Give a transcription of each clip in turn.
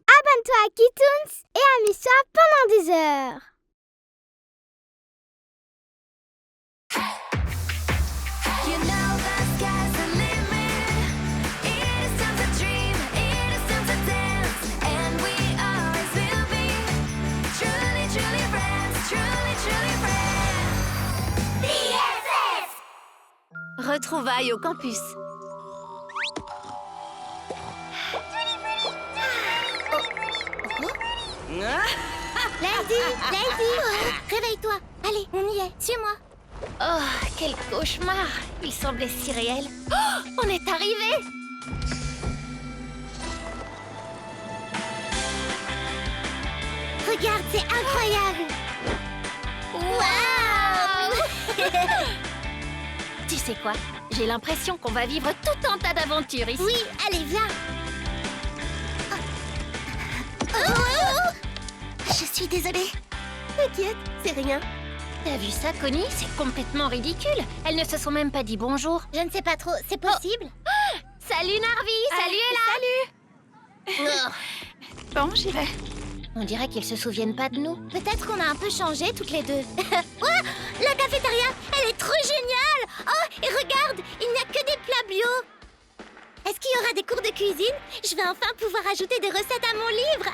Abonne-toi à Kitoons et amuse-toi pendant des heures. Retrouvailles au campus. Lady, réveille-toi. Allez, on y est. Suis-moi. Oh, quel cauchemar! Il semblait si réel. Oh, on est arrivé! Regarde, c'est incroyable. Waouh! Tu sais quoi? J'ai l'impression qu'on va vivre tout un tas d'aventures ici. Oui, allez, viens. Oh! Je suis désolée. T'inquiète, c'est rien. T'as vu ça, Connie? C'est complètement ridicule. Elles ne se sont même pas dit bonjour. Je ne sais pas trop, c'est possible? Salut Narvi! Salut Ella! Salut! Bon, j'y vais. On dirait qu'ils se souviennent pas de nous. Peut-être qu'on a un peu changé toutes les deux. Oh, la cafétéria, elle est trop géniale! Oh, et regarde, il n'y a que des plats bio. Est-ce qu'il y aura des cours de cuisine? Je vais enfin pouvoir ajouter des recettes à mon livre.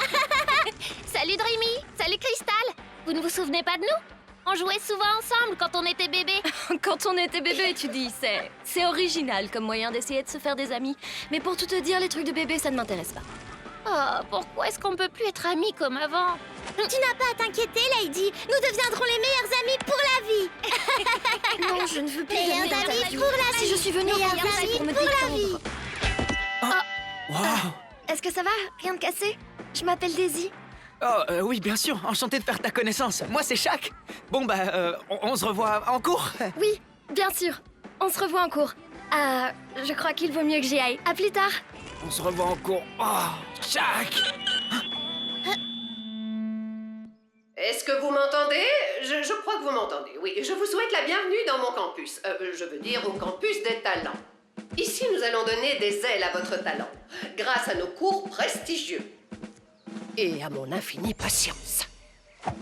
Salut Dreamy! Salut Crystal! Vous ne vous souvenez pas de nous? On jouait souvent ensemble quand on était bébés. Quand on était bébé, tu dis, c'est original comme moyen d'essayer de se faire des amis. Mais pour tout te dire, les trucs de bébé, ça ne m'intéresse pas. Oh, pourquoi est-ce qu'on peut plus être amis comme avant? Tu n'as pas à t'inquiéter, Lady. Nous deviendrons les meilleurs amis pour la vie. Non, je ne veux plus Meilleurs jamais amis d'interview. pour la vie. Si je suis venue au Meilleurs campus, c'est amis pour me pour la détendre. Waouh! Est-ce que ça va? Rien de cassé? Je m'appelle Daisy. Oh, oui, bien sûr, enchanté de faire ta connaissance. Moi, c'est Shaq. Bon, on se revoit en cours. Oui, bien sûr. On se revoit en cours. Je crois qu'il vaut mieux que j'y aille. À plus tard. On se revoit en cours. Oh, Shaq! Est-ce que vous m'entendez? Je crois que vous m'entendez, oui. Je vous souhaite la bienvenue dans mon campus. Je veux dire au campus des talents. Ici, nous allons donner des ailes à votre talent, grâce à nos cours prestigieux. Et à mon infinie patience.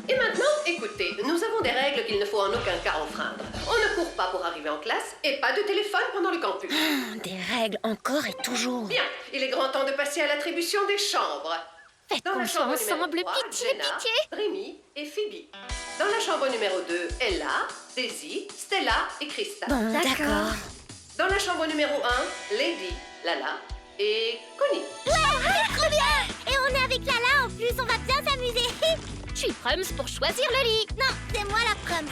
Et maintenant, écoutez, nous avons des règles qu'il ne faut en aucun cas enfreindre. On ne court pas pour arriver en classe et pas de téléphone pendant le campus. Des règles encore et toujours. Bien, il est grand temps de passer à l'attribution des chambres. Faites Dans la qu'on soit chambre ensemble, numéro 3, pitié, Jenna, pitié. Rémi et Phoebe. Dans la chambre numéro 2, Ella, Daisy, Stella et Krista. Bon, d'accord. Dans la chambre numéro 1, Lady, Lala et Connie. Trop bien! Et on est avec Lala en plus, on va bien s'amuser. Je suis Prums pour choisir le lit. Non, c'est moi la prom.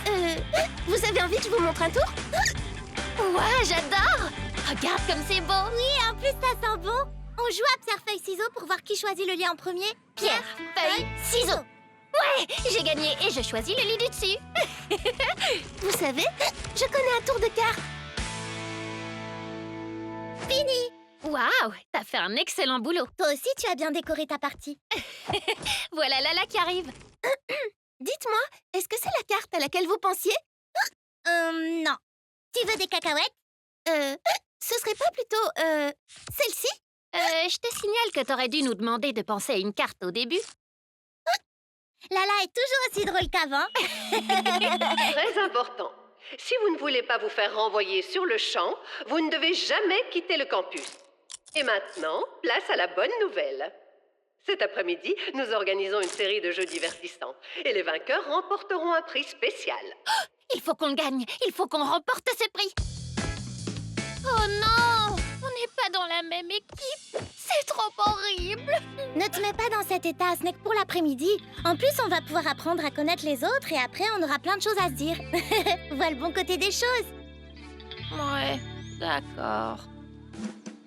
Vous avez envie que je vous montre un tour? Ouais, j'adore! Regarde comme c'est beau! Oui, en plus ça sent bon. On joue à pierre-feuille-ciseaux pour voir qui choisit le lit en premier. Pierre, feuille, ciseaux! Ouais, j'ai gagné et je choisis le lit du dessus. Vous savez, je connais un tour de cartes. Fini! Waouh, t'as fait un excellent boulot. Toi aussi, tu as bien décoré ta partie. Voilà Lala qui arrive. Dites-moi, est-ce que c'est la carte à laquelle vous pensiez? Non. Tu veux des cacahuètes? Ce serait pas plutôt, celle-ci? Je te signale que t'aurais dû nous demander de penser à une carte au début. Lala est toujours aussi drôle qu'avant. Très important. Si vous ne voulez pas vous faire renvoyer sur le champ, vous ne devez jamais quitter le campus. Et maintenant, place à la bonne nouvelle. Cet après-midi, nous organisons une série de jeux divertissants. Et les vainqueurs remporteront un prix spécial. Il faut qu'on le gagne. Il faut qu'on remporte ce prix. Oh non! On n'est pas dans la même équipe. C'est trop horrible. Ne te mets pas dans cet état, ce n'est que pour l'après-midi. En plus, on va pouvoir apprendre à connaître les autres et après, on aura plein de choses à se dire. Vois le bon côté des choses. Ouais, d'accord.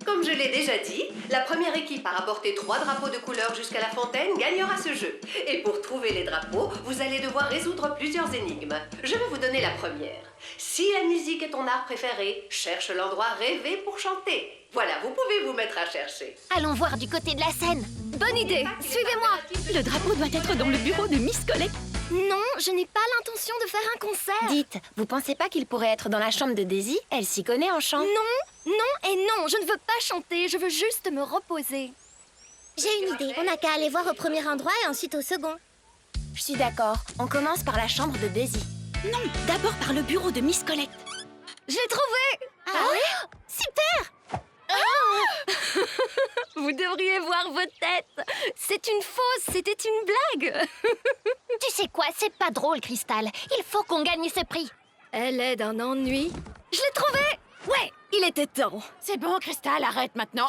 Comme je l'ai déjà dit, la première équipe à rapporter 3 drapeaux de couleur jusqu'à la fontaine gagnera ce jeu. Et pour trouver les drapeaux, vous allez devoir résoudre plusieurs énigmes. Je vais vous donner la première. Si la musique est ton art préféré, cherche l'endroit rêvé pour chanter. Voilà, vous pouvez vous mettre à chercher. Allons voir du côté de la scène. Bonne idée. Suivez-moi. Le drapeau doit être dans le bureau de Miss Colette. Non, je n'ai pas l'intention de faire un concert. Dites, vous pensez pas qu'il pourrait être dans la chambre de Daisy? Elle s'y connaît en chant. Non, non et non. Je ne veux pas chanter. Je veux juste me reposer. J'ai une idée. On n'a qu'à aller voir au premier endroit et ensuite au second. Je suis d'accord. On commence par la chambre de Daisy. Non, d'abord par le bureau de Miss Collect. Je l'ai trouvé! Ah oui? Super! Vous devriez voir vos têtes. C'est une fausse, c'était une blague. Tu sais quoi, c'est pas drôle, Cristal. Il faut qu'on gagne ce prix. Elle est d'un ennui. Je l'ai trouvé! Ouais, il était temps. C'est bon, Cristal, arrête maintenant.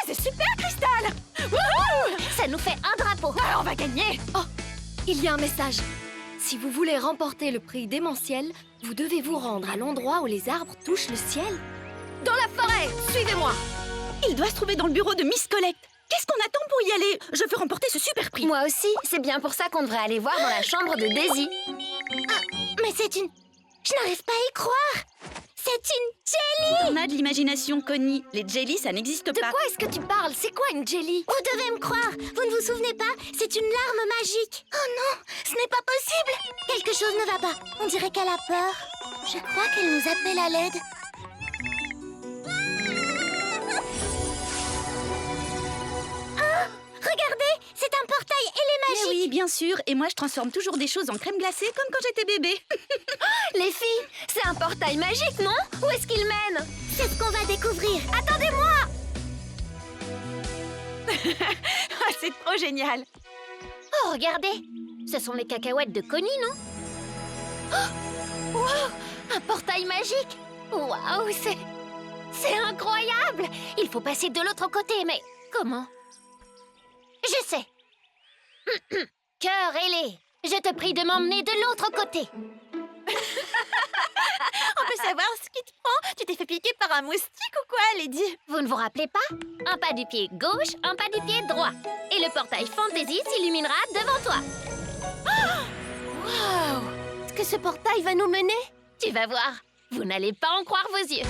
C'est super, Cristal. Wouhou! Ça nous fait un drapeau. On va gagner. Oh, il y a un message. Si vous voulez remporter le prix démentiel, vous devez vous rendre à l'endroit où les arbres touchent le ciel. Dans la forêt, suivez-moi. Il doit se trouver dans le bureau de Miss Collect. Qu'est-ce qu'on attend pour y aller? Je veux remporter ce super prix. Moi aussi, c'est bien pour ça qu'on devrait aller voir dans la chambre de Daisy. Mais c'est une... Je n'arrive pas à y croire. C'est une jelly. On a de l'imagination, Connie. Les jellies, ça n'existe De pas. quoi est-ce que tu parles? C'est quoi une jelly? Vous devez me croire. Vous ne vous souvenez pas? C'est une larme magique. Oh non, ce n'est pas possible. Quelque chose ne va pas. On dirait qu'elle a peur. Je crois qu'elle nous appelle à l'aide. Regardez, c'est un portail et les Mais magiques. oui, bien sûr. Et moi, je transforme toujours des choses en crème glacée comme quand j'étais bébé. Les filles, c'est un portail magique, non? Où est-ce qu'il mène? C'est ce qu'on va découvrir. Attendez-moi. C'est trop génial. Oh, regardez. Ce sont les cacahuètes de Connie, non? Oh, wow, un portail magique. Waouh, c'est incroyable. Il faut passer de l'autre côté, mais comment? Je sais. Cœur ailé, je te prie de m'emmener de l'autre côté. On peut savoir ce qui te prend? Tu t'es fait piquer par un moustique ou quoi, Lady? Vous ne vous rappelez pas? Un pas du pied gauche, un pas du pied droit. Et le portail Fantasy s'illuminera devant toi. Waouh! Est-ce que ce portail va nous mener? Tu vas voir, vous n'allez pas en croire vos yeux.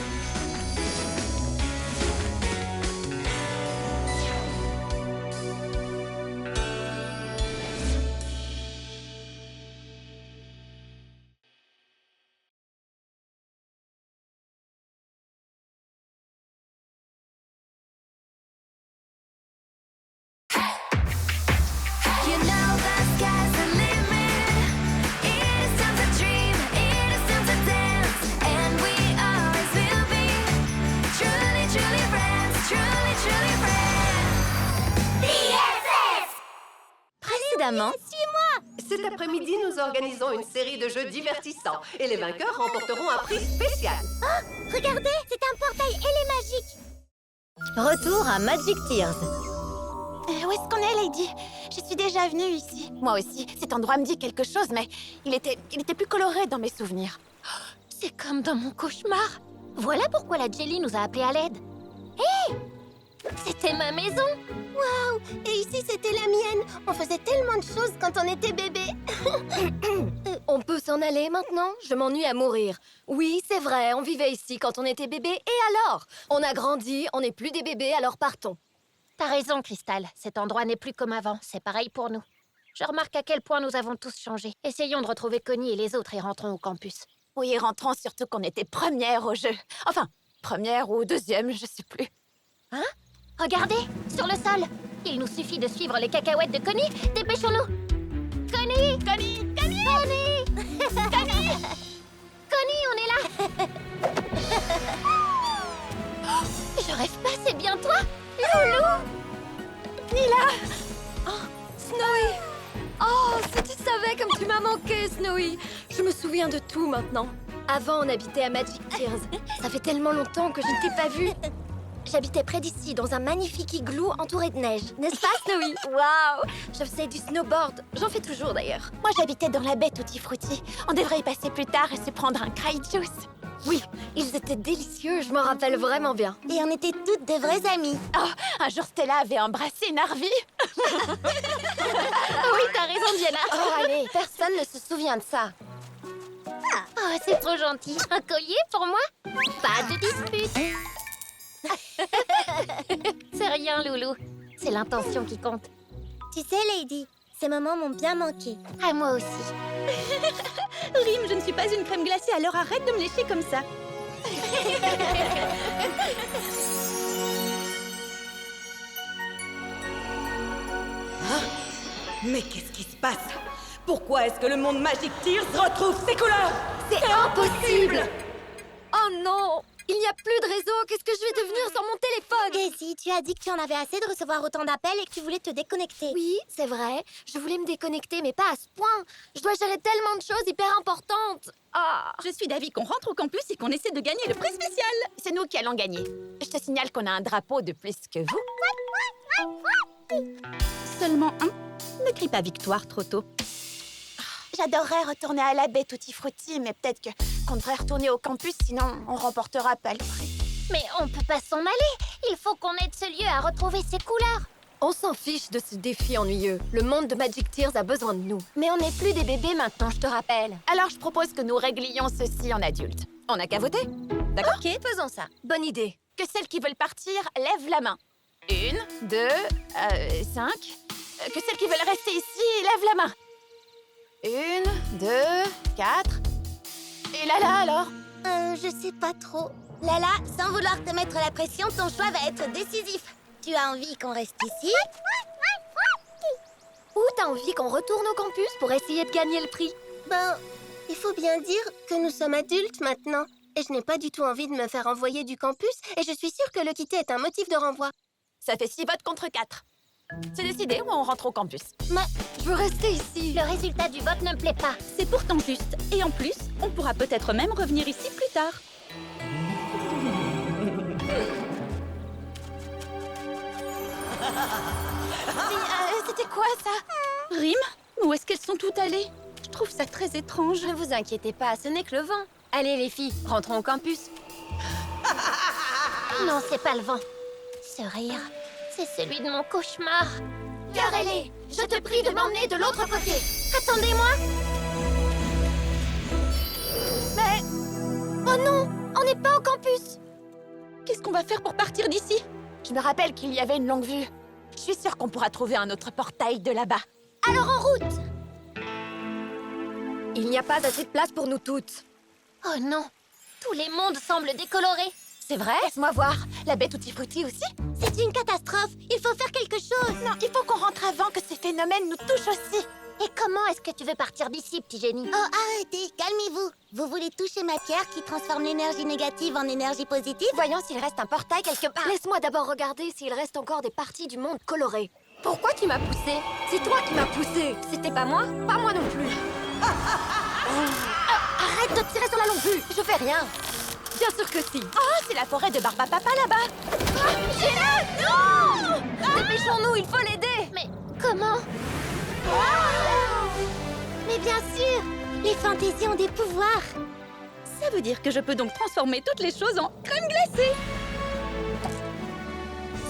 Précédemment, Cet après-midi, nous organisons une série de jeux divertissants et les vainqueurs remporteront un prix spécial. regardez, c'est un portail et les magiques. Retour à Magic Tears. Où est-ce qu'on est, Lady? Je suis déjà venue ici. Moi aussi. Cet endroit me dit quelque chose, mais il était plus coloré dans mes souvenirs. C'est comme dans mon cauchemar. Voilà pourquoi la Jelly nous a appelés à l'aide. Hé! C'était ma maison. Waouh! Et ici, c'était la mienne. On faisait tellement de choses quand on était bébé. On peut s'en aller maintenant? Je m'ennuie à mourir. Oui, c'est vrai, on vivait ici quand on était bébé. Et alors? On a grandi, on n'est plus des bébés, alors partons. T'as raison, Cristal. Cet endroit n'est plus comme avant. C'est pareil pour nous. Je remarque à quel point nous avons tous changé. Essayons de retrouver Connie et les autres et rentrons au campus. Oui, rentrons surtout qu'on était première au jeu. Enfin, première ou deuxième, je sais plus. Regardez, sur le sol. Il nous suffit de suivre les cacahuètes de Connie. Dépêchons-nous. Connie! Connie! Connie! Connie! Connie! Connie, on est là. Je rêve pas, c'est bien toi? Loulou! Snowy! Oh, si tu savais comme tu m'as manqué, Snowy! Je me souviens de tout maintenant. Avant, on habitait à Magic Tears. Ça fait tellement longtemps que je ne t'ai pas vue. J'habitais près d'ici, dans un magnifique igloo entouré de neige. N'est-ce pas, Snowy? Waouh! Je faisais du snowboard. J'en fais toujours, d'ailleurs. Moi, j'habitais dans la baie Tutti Frutti. On devrait y passer plus tard et se prendre un cry juice. Oui, ils étaient délicieux, je m'en rappelle vraiment bien. Et on était toutes de vraies amies. Oh, un jour, Stella avait embrassé Narvi. Oui, t'as raison, Diana. Oh, allez, personne ne se souvient de ça. Oh, c'est trop gentil. Un collier pour moi? Pas de dispute. C'est rien, Loulou. C'est l'intention qui compte. Tu sais, Lady, ces moments m'ont bien manqué. À moi aussi. Rim, je ne suis pas une crème glacée, alors arrête de me lécher comme ça. Mais qu'est-ce qui se passe? Pourquoi est-ce que le monde Magic Tears retrouve ses couleurs? C'est impossible! Oh non! Il n'y a plus de réseau. Qu'est-ce que je vais devenir sans mon téléphone? Daisy, tu as dit que tu en avais assez de recevoir autant d'appels et que tu voulais te déconnecter. Oui, c'est vrai. Je voulais me déconnecter, mais pas à ce point. Je dois gérer tellement de choses hyper importantes. Ah! Je suis d'avis qu'on rentre au campus et qu'on essaie de gagner le prix spécial. C'est nous qui allons gagner. Je te signale qu'on a un drapeau de plus que vous. Seulement un. Ne crie pas victoire trop tôt. J'adorerais retourner à la baie Tutti Frutti, mais peut-être qu'on devrait retourner au campus, sinon on remportera pas le prix. Mais on peut pas s'en aller. Il faut qu'on aide ce lieu à retrouver ses couleurs. On s'en fiche de ce défi ennuyeux. Le monde de Magic Tears a besoin de nous. Mais on n'est plus des bébés maintenant, je te rappelle. Alors je propose que nous réglions ceci en adultes. On n'a qu'à voter. D'accord? Ok, faisons ça. Bonne idée. Que celles qui veulent partir lèvent la main. 1, 2, 5. Que celles qui veulent rester ici lèvent la main. 1, 2, 4. Et Lala alors? Je sais pas trop. Lala, sans vouloir te mettre la pression, ton choix va être décisif. Tu as envie qu'on reste ici? Ou t'as envie qu'on retourne au campus pour essayer de gagner le prix? Ben, il faut bien dire que nous sommes adultes maintenant. Et je n'ai pas du tout envie de me faire envoyer du campus. Et je suis sûre que le quitter est un motif de renvoi. Ça fait 6 votes contre 4. C'est décidé ou on rentre au campus? Je veux rester ici. Le résultat du vote ne me plaît pas. C'est pourtant juste. Et en plus, on pourra peut-être même revenir ici plus tard. C'était quoi ça? Rime? Où est-ce qu'elles sont toutes allées? Je trouve ça très étrange. Ne vous inquiétez pas, ce n'est que le vent. Allez les filles, rentrons au campus. Non, c'est pas le vent. Ce rire, c'est celui de mon cauchemar. Carrelé, je te prie de m'emmener de l'autre côté. Attendez-moi. Mais... Oh non, on n'est pas au campus. Qu'est-ce qu'on va faire pour partir d'ici? Je me rappelle qu'il y avait une longue vue. Je suis sûre qu'on pourra trouver un autre portail de là-bas. Alors en route. Il n'y a pas assez de place pour nous toutes. Oh non, tous les mondes semblent décolorés. C'est vrai? Laisse-moi voir. La baie Tutti Frutti aussi? C'est une catastrophe. Il faut faire quelque chose. Non, il faut qu'on rentre avant que ces phénomènes nous touchent aussi. Et comment est-ce que tu veux partir d'ici, petit génie? Oh, arrêtez, calmez-vous. Vous voulez toucher ma pierre qui transforme l'énergie négative en énergie positive? Voyons s'il reste un portail quelque part. Laisse-moi d'abord regarder s'il reste encore des parties du monde colorées. Pourquoi tu m'as poussé? C'est toi qui m'as poussé. C'était pas moi? Pas moi non plus. Arrête de tirer sur la longue vue. Je fais rien. Bien sûr que si. Oh, c'est la forêt de Barbapapa là-bas. Non! Dépêchons-nous, il faut l'aider. Mais comment? Mais bien sûr, les fantaisies ont des pouvoirs. Ça veut dire que je peux donc transformer toutes les choses en crème glacée.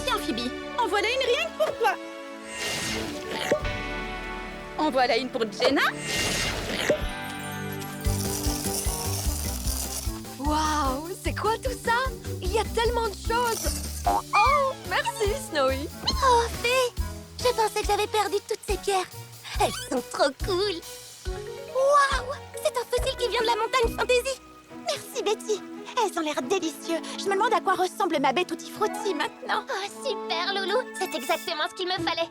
Tiens, Phoebe, en voilà une rien que pour toi. En voilà une pour Jenna. Waouh, c'est quoi tout ça? Il y a tellement de choses. Oh, merci Snowy. Oh, Fée, je pensais que j'avais perdu toutes ces pierres. Elles sont trop cool. Waouh, c'est un fossile qui vient de la montagne Fantasy. Merci Betty. Elles ont l'air délicieux. Je me demande à quoi ressemble ma baie Tutti Frutti maintenant. Oh, super, Loulou. C'est exactement ce qu'il me fallait.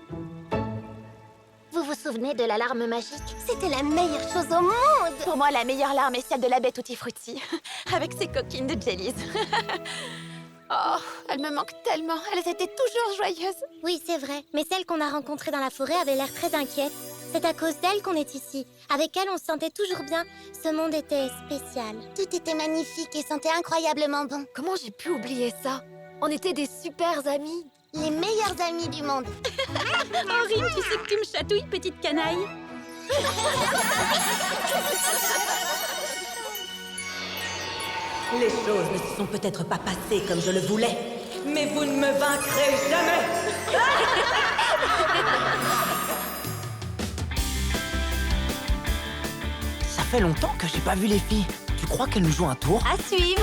Vous vous souvenez de l'alarme magique? C'était la meilleure chose au monde. Pour moi, la meilleure larme est celle de la baie Tutti Frutti. Avec ses coquines de jellies. Oh, elles me manquent tellement. Elles étaient toujours joyeuses. Oui, c'est vrai. Mais celle qu'on a rencontrée dans la forêt avait l'air très inquiète. C'est à cause d'elle qu'on est ici. Avec elle, on se sentait toujours bien. Ce monde était spécial. Tout était magnifique et sentait incroyablement bon. Comment j'ai pu oublier ça? On était des super amis. Les meilleurs amis du monde. Oh, Rime, tu sais que tu me chatouilles, petite canaille. Les choses ne se sont peut-être pas passées comme je le voulais, mais vous ne me vaincrez jamais. Ça fait longtemps que j'ai pas vu les filles. Tu crois qu'elles nous jouent un tour? À suivre.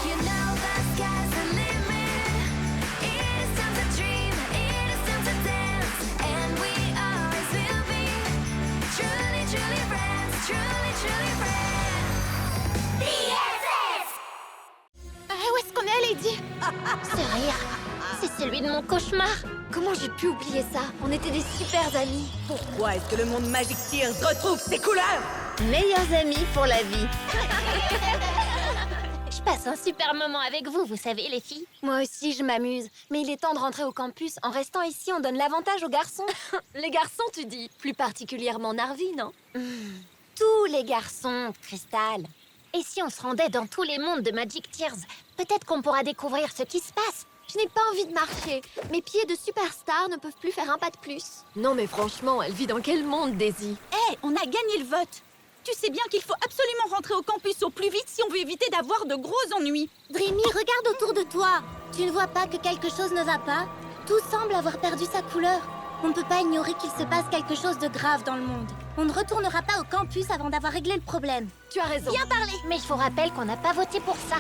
You know the sky's the limit. It's Lady. Ce rire, c'est celui de mon cauchemar. Comment j'ai pu oublier ça? On était des super amis. Pourquoi est-ce que le monde Magic Tears retrouve ses couleurs? Meilleurs amis pour la vie. Je passe un super moment avec vous, vous savez, les filles. Moi aussi, je m'amuse. Mais il est temps de rentrer au campus. En restant ici, on donne l'avantage aux garçons. Les garçons, tu dis? Plus particulièrement Narvi, non? Tous les garçons, Crystal. Et si on se rendait dans tous les mondes de Magic Tears, peut-être qu'on pourra découvrir ce qui se passe. Je n'ai pas envie de marcher. Mes pieds de superstar ne peuvent plus faire un pas de plus. Non, mais franchement, elle vit dans quel monde, Daisy? Hé, on a gagné le vote. Tu sais bien qu'il faut absolument rentrer au campus au plus vite si on veut éviter d'avoir de gros ennuis. Dreamy, regarde autour de toi. Tu ne vois pas que quelque chose ne va pas? Tout semble avoir perdu sa couleur. On ne peut pas ignorer qu'il se passe quelque chose de grave dans le monde. On ne retournera pas au campus avant d'avoir réglé le problème. Tu as raison. Bien parlé. Mais je vous rappelle qu'on n'a pas voté pour ça.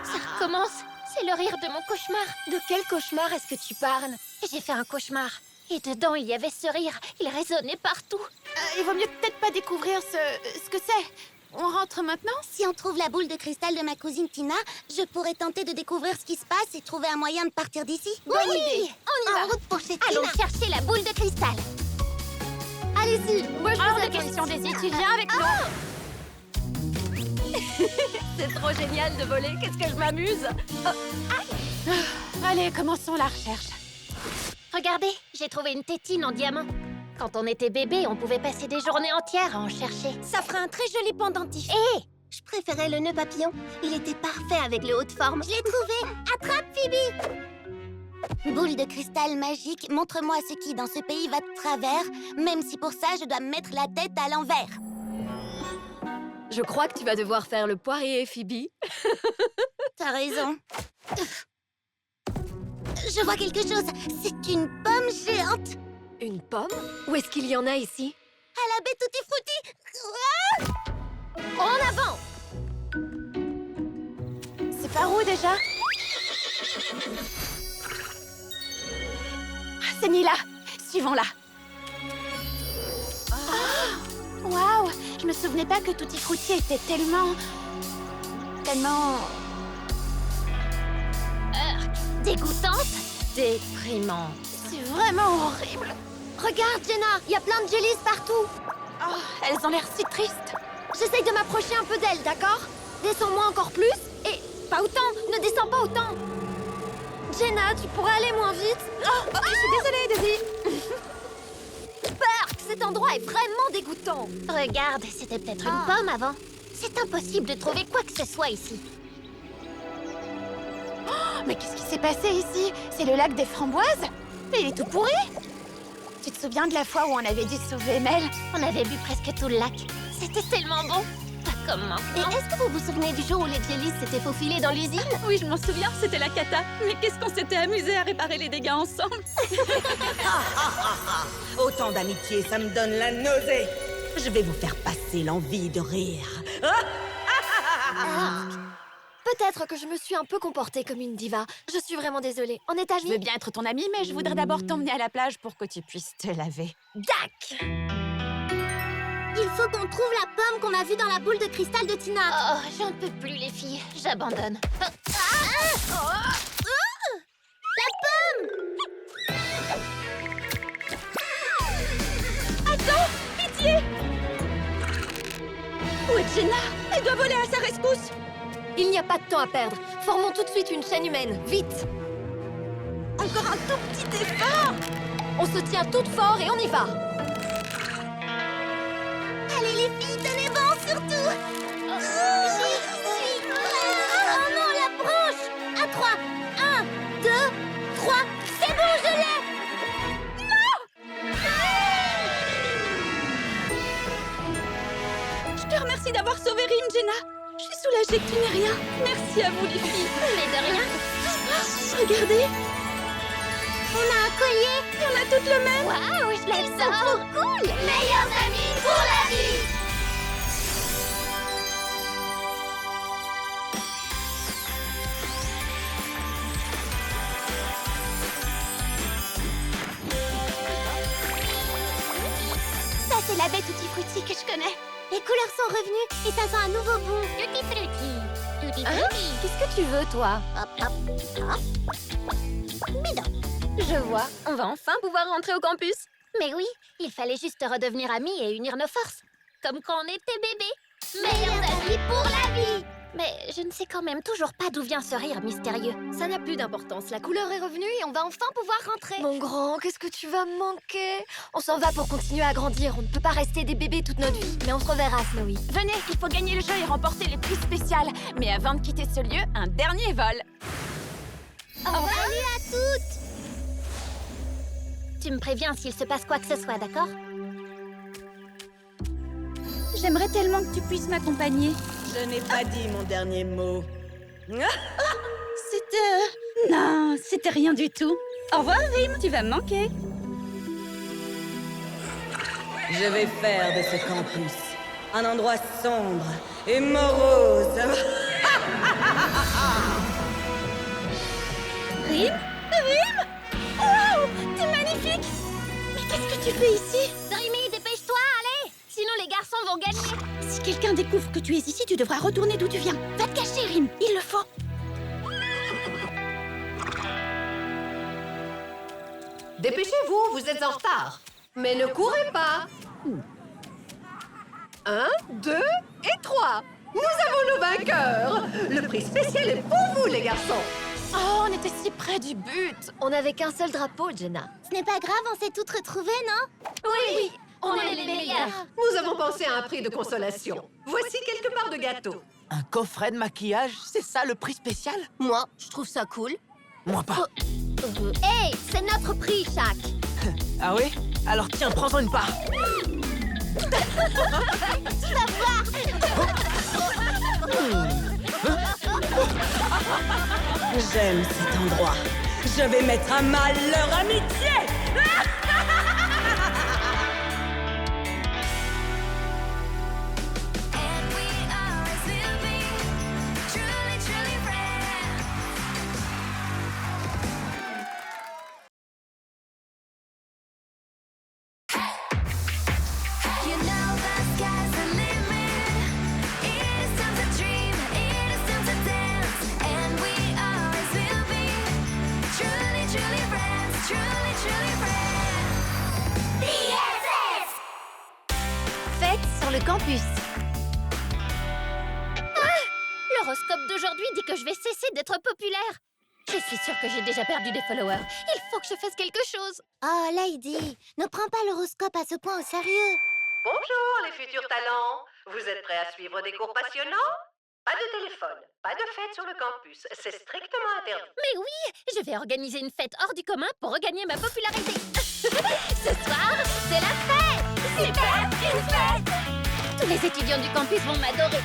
Ça recommence. C'est le rire de mon cauchemar. De quel cauchemar est-ce que tu parles? J'ai fait un cauchemar. Et dedans, il y avait ce rire. Il résonnait partout. Il vaut mieux peut-être pas découvrir ce que c'est. On rentre maintenant? Si on trouve la boule de cristal de ma cousine Tina, je pourrais tenter de découvrir ce qui se passe et trouver un moyen de partir d'ici. Bonne idée. On y va. En route pour chez Tina. Allons chercher la boule de cristal. Allez-y, moi je Hors vous de attends question, ici. Daisy, tu viens avec nous? C'est trop génial de voler, qu'est-ce que je m'amuse. Allez, commençons la recherche. Regardez, j'ai trouvé une tétine en diamant. Quand on était bébé, on pouvait passer des journées entières à en chercher. Ça fera un très joli pendentif. Hé, Je préférais le nœud papillon. Il était parfait avec le haut de forme. Je l'ai trouvé. Attrape, Phoebe. Boule de cristal magique, montre-moi ce qui dans ce pays va de travers, même si pour ça je dois me mettre la tête à l'envers. Je crois que tu vas devoir faire le poirier, Phoebe. T'as raison. Je vois quelque chose. C'est une pomme géante. Une pomme? Où est-ce qu'il y en a ici? À la baie tutti frutti. en avant! C'est par où déjà? C'est Mila. Suivons-la. Waouh! Je me souvenais pas que Tutti Frutti était tellement... Dégoûtante, déprimante. C'est vraiment horrible. Regarde, Jenna, il y a plein de jellies partout. Oh, elles ont l'air si tristes. J'essaye de m'approcher un peu d'elle, d'accord? Descends-moi encore plus et... Pas autant, ne descends pas autant. Jenna, tu pourrais aller moins vite? Oh, je suis désolée, Daisy. Spark, cet endroit est vraiment dégoûtant. Regarde, c'était peut-être une pomme avant. C'est impossible de trouver quoi que ce soit ici. Mais qu'est-ce qui s'est passé ici? C'est le lac des framboises? Mais il est tout pourri. Tu te souviens de la fois où on avait dû sauver Mel? On avait bu presque tout le lac. C'était tellement bon. Pas comme Et maintenant. est-ce que vous vous souvenez du jour où les jellies s'étaient faufilés dans l'usine? Oui, je m'en souviens, c'était la cata. Mais qu'est-ce qu'on s'était amusé à réparer les dégâts ensemble. Autant d'amitié, ça me donne la nausée. Je vais vous faire passer l'envie de rire. Peut-être que je me suis un peu comportée comme une diva. Je suis vraiment désolée. On est Je veux amis? bien être ton amie, mais je voudrais d'abord t'emmener à la plage pour que tu puisses te laver. Dac! Il faut qu'on trouve la pomme qu'on a vue dans la boule de cristal de Tina. Oh, j'en peux plus, les filles. J'abandonne. Où est Jenna? Elle doit voler à sa rescousse. Il n'y a pas de temps à perdre. Formons tout de suite une chaîne humaine. Vite! Encore un tout petit effort. On se tient toutes fort et on y va. Allez les filles, tenez bon surtout. J'y suis prête. Oh non, la branche. À 3. 1, 2, 3. C'est bon, je l'ai. Je te remercie d'avoir sauvé Rim, Jenna. Je suis soulagée que tu n'aies rien. Merci à vous, les filles. Mais de rien. Regardez, On a un collier. on a toutes le même. Waouh, je l'adore. Cool. Meilleurs amis pour la vie. Ça, c'est la baie Tutti Frutti que je connais. Les couleurs sont revenues et ça sent un nouveau bon. Tutti Frutti. Qu'est-ce que tu veux, toi? Hop, hop, hop. Bidon. Je vois, on va enfin pouvoir rentrer au campus. Mais oui, il fallait juste redevenir amis et unir nos forces. Comme quand on était bébés. Meilleurs amis pour la vie. Mais je ne sais quand même toujours pas d'où vient ce rire mystérieux. Ça n'a plus d'importance, la couleur est revenue et on va enfin pouvoir rentrer. Mon grand, qu'est-ce que tu vas me manquer? On s'en va pour continuer à grandir, on ne peut pas rester des bébés toute notre vie. Mais on se reverra, Snowy. Venez, il faut gagner le jeu et remporter les prix spéciales. Mais avant de quitter ce lieu, un dernier vol. Salut à toutes. Tu me préviens s'il se passe quoi que ce soit, d'accord? J'aimerais tellement que tu puisses m'accompagner. Je n'ai pas dit mon dernier mot. Non, c'était rien du tout. Au revoir, Rim, tu vas me manquer. Je vais faire de ce campus un endroit sombre et morose. Rim? Wow, t'es magnifique. Mais qu'est-ce que tu fais ici? Dreamy, dépêche-toi, allez! Sinon les garçons vont gagner. Si quelqu'un découvre que tu es ici, tu devras retourner d'où tu viens. Va te cacher, Rim, il le faut. Dépêchez-vous, vous êtes en retard. Mais ne courez pas. 1, 2 et 3. Nous avons nos vainqueurs. Le prix spécial est pour vous, les garçons. Oh, on était si près du but. On n'avait qu'un seul drapeau, Jenna. Ce n'est pas grave, on s'est toutes retrouvées, non? Oui, on est les meilleurs. Nous avons pensé à un prix de consolation. Voici quelques parts de gâteau. Un coffret de maquillage, c'est ça le prix spécial? Moi, je trouve ça cool. Moi pas. Hey, c'est notre prix, Shaq. Ah oui? Alors tiens, prends-en une part. J'aime cet endroit. Je vais mettre à mal leur amitié. Fête sur le campus. L'horoscope d'aujourd'hui dit que je vais cesser d'être populaire. Je suis sûre que j'ai déjà perdu des followers. Il faut que je fasse quelque chose. Oh, Lady, ne prends pas l'horoscope à ce point au sérieux. Bonjour, les futurs talents. Vous êtes prêts à suivre des cours passionnants? Pas de téléphone, pas de fête sur le campus. C'est strictement interdit. Mais oui, je vais organiser une fête hors du commun pour regagner ma popularité. Ce soir, c'est la fête! Super, une fête! Tous les étudiants du campus vont m'adorer.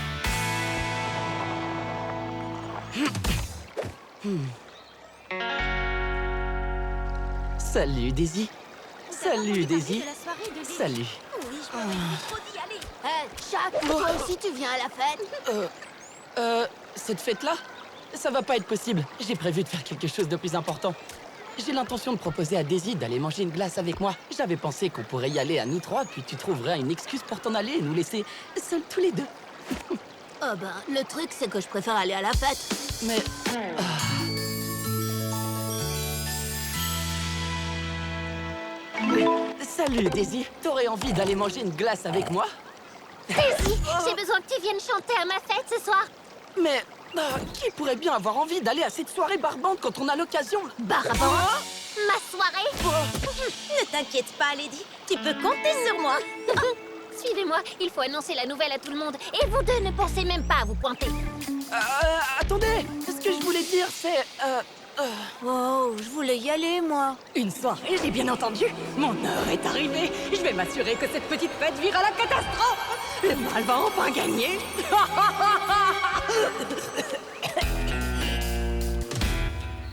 Salut Daisy. Salut Daisy. Salut. Shaq, toi aussi tu viens à la fête? Cette fête-là, ça va pas être possible. J'ai prévu de faire quelque chose de plus important. J'ai l'intention de proposer à Daisy d'aller manger une glace avec moi. J'avais pensé qu'on pourrait y aller à nous trois, puis tu trouverais une excuse pour t'en aller et nous laisser seuls tous les deux. Oh ben, le truc c'est que je préfère aller à la fête. Mais... Salut Daisy, t'aurais envie d'aller manger une glace avec moi? Daisy, j'ai besoin que tu viennes chanter à ma fête ce soir. Mais qui pourrait bien avoir envie d'aller à cette soirée barbante quand on a l'occasion? Barbant, ma soirée. Ne t'inquiète pas, Lady. Tu peux compter sur moi. Suivez-moi, il faut annoncer la nouvelle à tout le monde. Et vous deux ne pensez même pas à vous pointer. Attendez, ce que je voulais dire, c'est... Oh, je voulais y aller, moi. Une soirée, j'ai bien entendu. Mon heure est arrivée. Je vais m'assurer que cette petite fête vire à la catastrophe. Le mal va enfin gagner.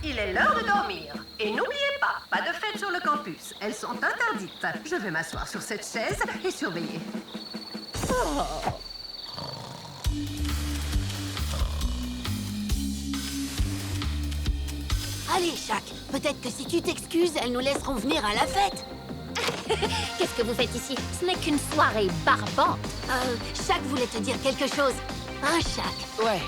Il est l'heure de dormir. Et n'oubliez pas de fête sur le campus. Elles sont interdites. Je vais m'asseoir sur cette chaise et surveiller. Allez, Shaq, peut-être que si tu t'excuses, elles nous laisseront venir à la fête. Qu'est-ce que vous faites ici? Ce n'est qu'une soirée barbante. Shaq voulait te dire quelque chose. Hein, Shaq? Ouais,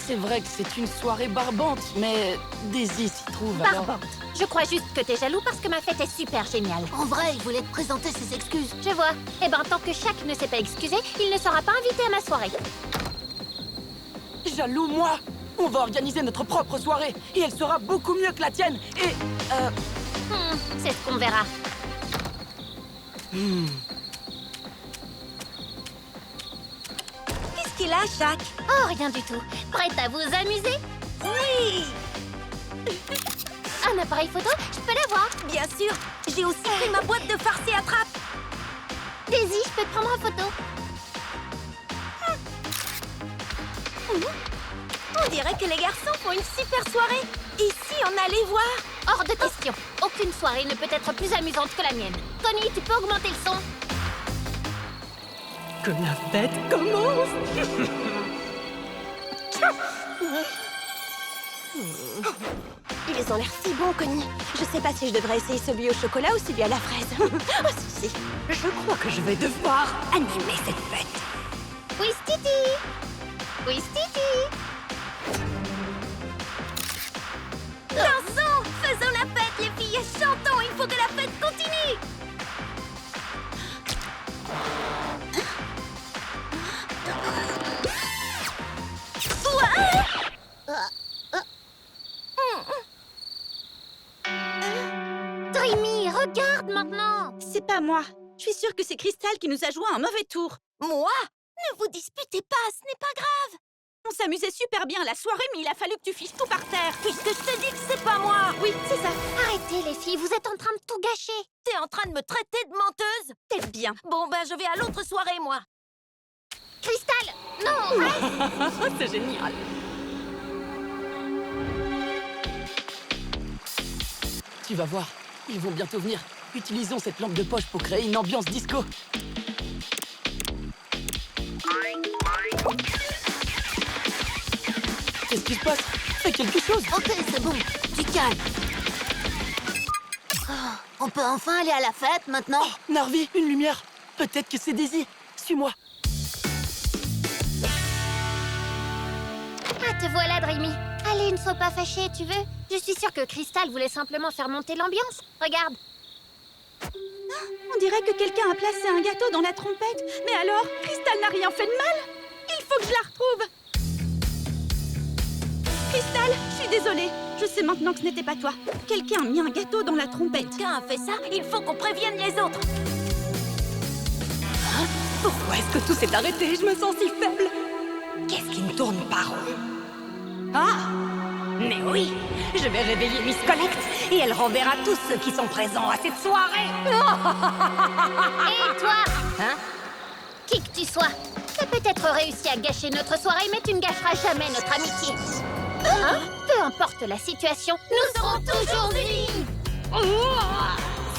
C'est vrai que c'est une soirée barbante, mais Daisy s'y trouve alors... Barbante. Je crois juste que t'es jaloux parce que ma fête est super géniale. En vrai, il voulait te présenter ses excuses. Je vois. Eh ben, tant que Shaq ne s'est pas excusé, il ne sera pas invité à ma soirée. Jaloux, moi! On va organiser notre propre soirée, et elle sera beaucoup mieux que la tienne, et... C'est ce qu'on verra. Qu'est-ce qu'il a, Shaq? Oh, rien du tout. Prête à vous amuser? Oui! Un appareil photo? Je peux l'avoir. Bien sûr! J'ai aussi pris ma boîte de farce et attrape! Daisy, je peux te prendre en photo. On dirait que les garçons font une super soirée! Et si on allait voir? Hors de question. Aucune soirée ne peut être plus amusante que la mienne. Connie, tu peux augmenter le son? Que la fête commence! Ils ont l'air si bons, Connie. Je sais pas si je devrais essayer celui au chocolat ou celui à la fraise. Oh, si. Je crois que je vais devoir animer cette fête. Oui, Stiti. Oui, Stiti. Dansons! Faisons la fête, les filles! Chantons! Il faut que la fête continue! Dreamy, regarde maintenant. C'est pas moi. Je suis sûre que c'est Crystal qui nous a joué un mauvais tour. Moi? Ne vous disputez pas, ce n'est pas grave! On s'amusait super bien à la soirée, mais il a fallu que tu fiches tout par terre. Puisque je te dis que c'est pas moi! Oui, c'est ça. Arrêtez, les filles, vous êtes en train de tout gâcher. T'es en train de me traiter de menteuse? T'es bien. Bon, ben, je vais à l'autre soirée, moi! Crystal, non, reste. C'est génial! Tu vas voir, ils vont bientôt venir. Utilisons cette lampe de poche pour créer une ambiance disco. Qu'est-ce qui se passe? Fais quelque chose! Ok, c'est bon. Du calme. Oh, on peut enfin aller à la fête maintenant? Oh, Narvi, une lumière! Peut-être que c'est Daisy. Suis-moi. Ah, te voilà, Dreamy. Allez, ne sois pas fâchée, tu veux? Je suis sûre que Crystal voulait simplement faire monter l'ambiance. Regarde. On dirait que quelqu'un a placé un gâteau dans la trompette. Mais alors, Crystal n'a rien fait de mal. Il faut que je la retrouve. Crystal, je suis désolée. Je sais maintenant que ce n'était pas toi. Quelqu'un a mis un gâteau dans la trompette. Quelqu'un a fait ça? Il faut qu'on prévienne les autres! Pourquoi est-ce que tout s'est arrêté? Je me sens si faible. Qu'est-ce qui ne tourne pas rond? Ah! Mais oui! Je vais réveiller Miss Connect et elle renverra tous ceux qui sont présents à cette soirée! Et toi? Hein? Qui que tu sois, t'as peut-être réussi à gâcher notre soirée, mais tu ne gâcheras jamais notre amitié. Hein? Peu importe la situation, nous serons toujours unis.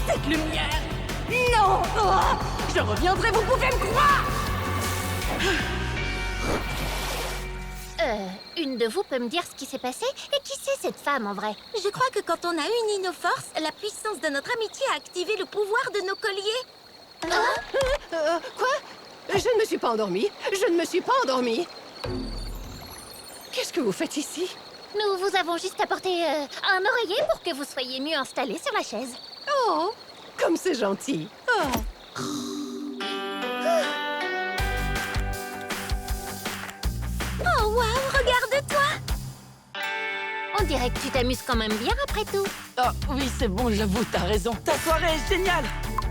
Cette lumière! Non! Oh, je reviendrai, vous pouvez me croire! Une de vous peut me dire ce qui s'est passé? Et qui c'est cette femme en vrai? Je crois que quand on a uni nos forces, la puissance de notre amitié a activé le pouvoir de nos colliers. Quoi? Je ne me suis pas endormie. Je ne me suis pas endormie. Qu'est-ce que vous faites ici? Nous vous avons juste apporté un oreiller pour que vous soyez mieux installés sur la chaise. Oh, comme c'est gentil. Oh. Oh, waouh, regarde-toi! On dirait que tu t'amuses quand même bien après tout. Oh, oui, c'est bon, j'avoue, t'as raison. Ta soirée est géniale!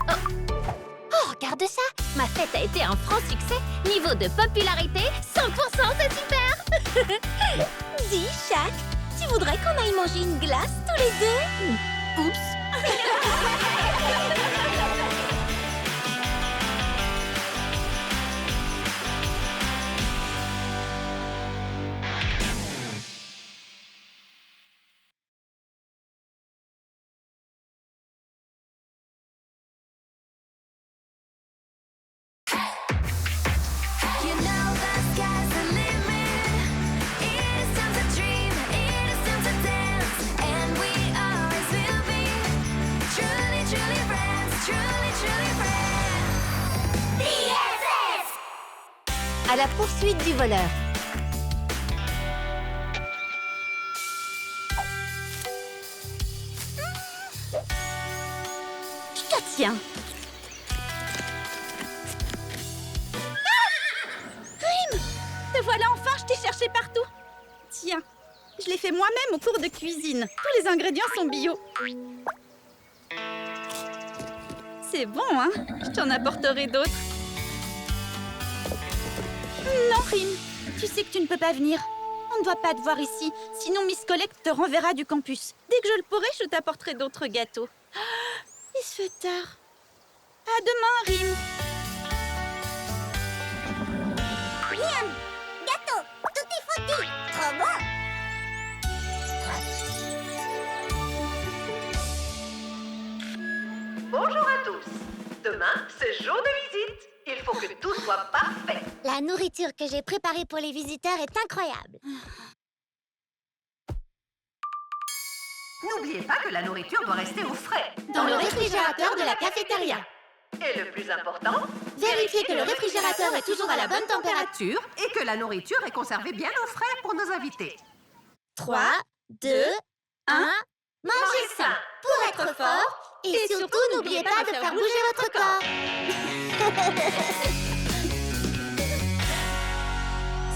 Oh, regarde ça! Ma fête a été un franc succès. Niveau de popularité, 100%, c'est super! Dis, Shaq, tu voudrais qu'on aille manger une glace tous les deux? Oups! À la poursuite du voleur. Tiens. Rim! Te voilà enfin, je t'ai cherché partout. Tiens, je l'ai fait moi-même au cours de cuisine. Tous les ingrédients sont bio. C'est bon, hein? Je t'en apporterai d'autres. Non, Rim. Tu sais que tu ne peux pas venir. On ne doit pas te voir ici, sinon Miss Collect te renverra du campus. Dès que je le pourrai, je t'apporterai d'autres gâteaux. Il se fait tard. À demain, Rim. Miam! Gâteau! Tout est foutu! Trop bon! Bonjour à tous. Demain, c'est jour de visite. Il faut que tout soit parfait. La nourriture que j'ai préparée pour les visiteurs est incroyable. N'oubliez pas que la nourriture doit rester au frais. Dans le réfrigérateur de la cafétéria. Et le plus important, Vérifiez que le réfrigérateur est toujours à la bonne température. et que la nourriture est conservée bien au frais pour nos invités. 3, 2, 1. Mangez sain pour être fort. Et surtout, n'oubliez pas de faire bouger votre corps.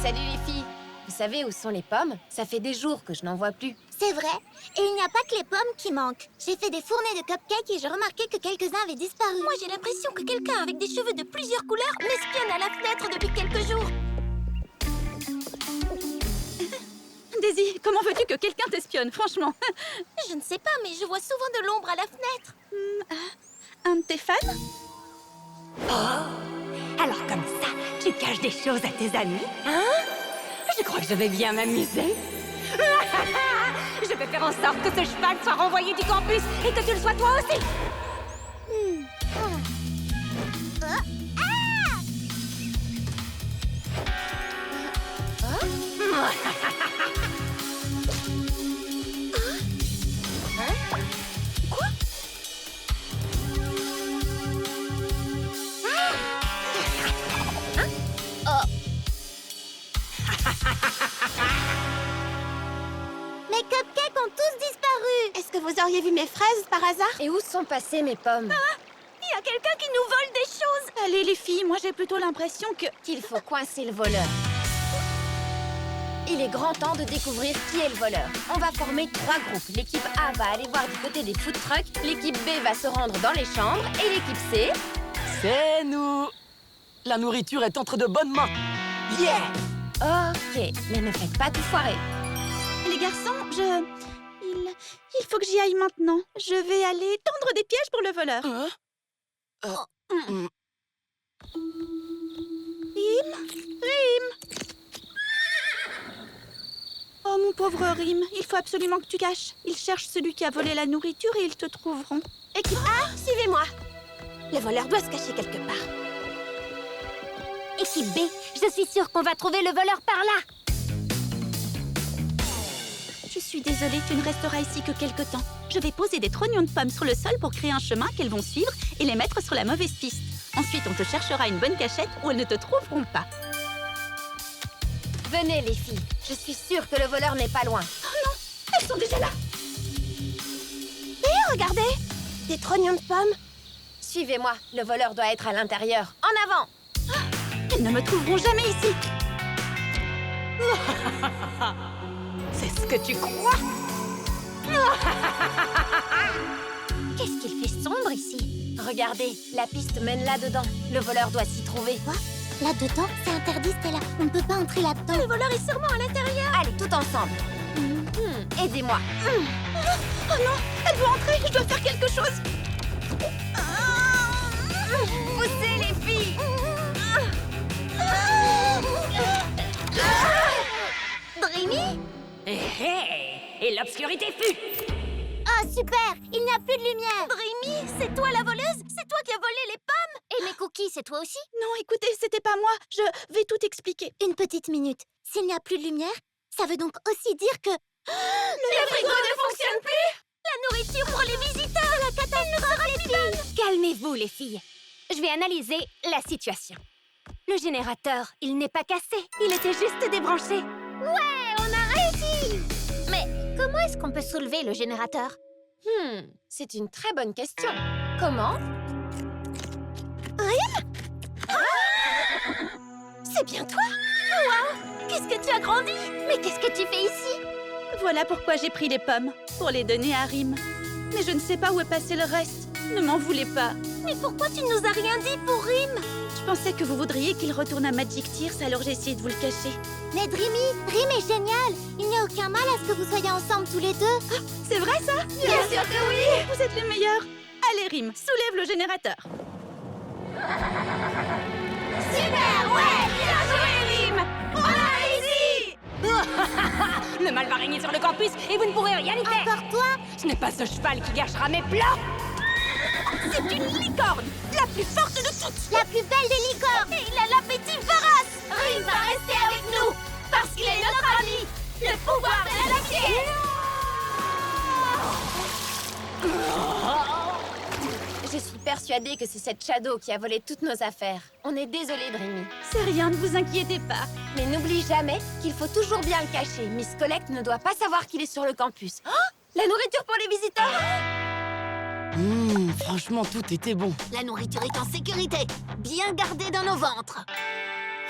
Salut les filles. Vous savez où sont les pommes? Ça fait des jours que je n'en vois plus. C'est vrai. Et il n'y a pas que les pommes qui manquent. J'ai fait des fournées de cupcakes et j'ai remarqué que quelques-uns avaient disparu. Moi, j'ai l'impression que quelqu'un avec des cheveux de plusieurs couleurs m'espionne à la fenêtre depuis quelques jours. Daisy, comment veux-tu que quelqu'un t'espionne, franchement? Je ne sais pas, mais je vois souvent de l'ombre à la fenêtre. Un de tes fans? Alors comme ça, tu caches des choses à tes amis, hein? Je crois que je vais bien m'amuser. Je vais faire en sorte que ce cheval soit renvoyé du campus et que tu le sois toi aussi. Mes cupcakes ont tous disparu. Est-ce que vous auriez vu mes fraises par hasard? Et où sont passées mes pommes? Il y a quelqu'un qui nous vole des choses. Allez les filles, moi j'ai plutôt l'impression que... Qu'il faut coincer le voleur. Il est grand temps de découvrir qui est le voleur. On va former 3 groupes. L'équipe A va aller voir du côté des food trucks, l'équipe B va se rendre dans les chambres, et l'équipe C... C'est nous. La nourriture est entre de bonnes mains. Yeah! Ok, mais ne faites pas tout foirer. Les garçons, il faut que j'y aille maintenant. Je vais aller tendre des pièges pour le voleur. Rim! Oh, mon pauvre Rim, il faut absolument que tu caches. Ils cherchent celui qui a volé la nourriture et ils te trouveront. Équipe A, suivez-moi. Le voleur doit se cacher quelque part. Équipe B, je suis sûre qu'on va trouver le voleur par là. Je suis désolée, tu ne resteras ici que quelque temps. Je vais poser des trognons de pommes sur le sol pour créer un chemin qu'elles vont suivre et les mettre sur la mauvaise piste. Ensuite, on te cherchera une bonne cachette où elles ne te trouveront pas. Venez les filles, je suis sûre que le voleur n'est pas loin. Elles sont déjà là! Regardez, des trognons de pommes. Suivez-moi, le voleur doit être à l'intérieur. En avant! Elles ne me trouveront jamais ici! C'est ce que tu crois? Qu'est-ce qu'il fait sombre ici? Regardez, la piste mène là-dedans. Le voleur doit s'y trouver. Quoi? Là-dedans? C'est interdit, Stella. On ne peut pas entrer là-dedans. Le voleur est sûrement à l'intérieur. Allez, tout ensemble. Aidez-moi. Oh non! Elle veut entrer! Je dois faire quelque chose! Poussez les filles! Dreamy? Et l'obscurité fut. Ah, super! Il n'y a plus de lumière. Dreamy, c'est toi la voleuse? C'est toi qui as volé les pommes? Et mes cookies, c'est toi aussi? Non, écoutez, c'était pas moi. Je vais tout expliquer. Une petite minute. S'il n'y a plus de lumière, ça veut donc aussi dire que... Le frigo ne fonctionne plus! La nourriture pour les visiteurs, la catastrophe! Calmez-vous, les filles. Je vais analyser la situation. Le générateur, il n'est pas cassé. Il était juste débranché. Ouais, on a réussi! Mais comment est-ce qu'on peut soulever le générateur? C'est une très bonne question. Comment? C'est bien toi? Wow! Qu'est-ce que tu as grandi? Mais qu'est-ce que tu fais ici? Voilà pourquoi j'ai pris les pommes, pour les donner à Rim. Mais je ne sais pas où est passé le reste. Ne m'en voulez pas. Mais pourquoi tu nous as rien dit pour Rim? Je pensais que vous voudriez qu'il retourne à Magic Tears, alors j'ai essayé de vous le cacher. Mais Dreamy, Rim est génial. Il n'y a aucun mal à ce que vous soyez ensemble tous les deux. C'est vrai ça? Bien sûr que oui! Vous êtes les meilleurs. Allez Rim, soulève le générateur. Super! Ouais! Bien joué, Rim! On a réussi! Le mal va régner sur le campus et vous ne pourrez rien y faire. Encore toi? Ce n'est pas ce cheval qui gâchera mes plats. C'est une licorne, la plus forte de toutes. La plus belle des licornes. Et il a l'appétit vorace! Rim va rester avec nous! Parce qu'il est notre ami! Le pouvoir de l'amitié! Je suis persuadée que c'est cette Shadow qui a volé toutes nos affaires. On est désolé, Dreamy. C'est rien, ne vous inquiétez pas. Mais n'oublie jamais qu'il faut toujours bien le cacher. Miss Collect ne doit pas savoir qu'il est sur le campus. Oh! La nourriture pour les visiteurs! Franchement, tout était bon. La nourriture est en sécurité, bien gardée dans nos ventres.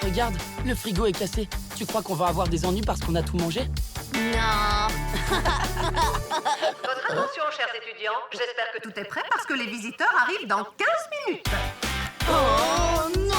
Regarde, le frigo est cassé. Tu crois qu'on va avoir des ennuis parce qu'on a tout mangé? Non. Votre attention, chers étudiants. J'espère que tout est prêt parce que les visiteurs arrivent dans 15 minutes. Oh non!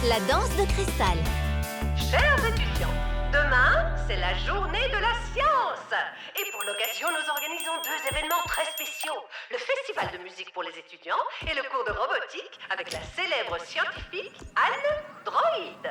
La danse de cristal. Chers étudiants, demain, c'est la journée de la science. Et pour l'occasion, nous organisons 2 événements très spéciaux. Le festival de musique pour les étudiants et le cours de robotique avec la célèbre scientifique Anne Droid.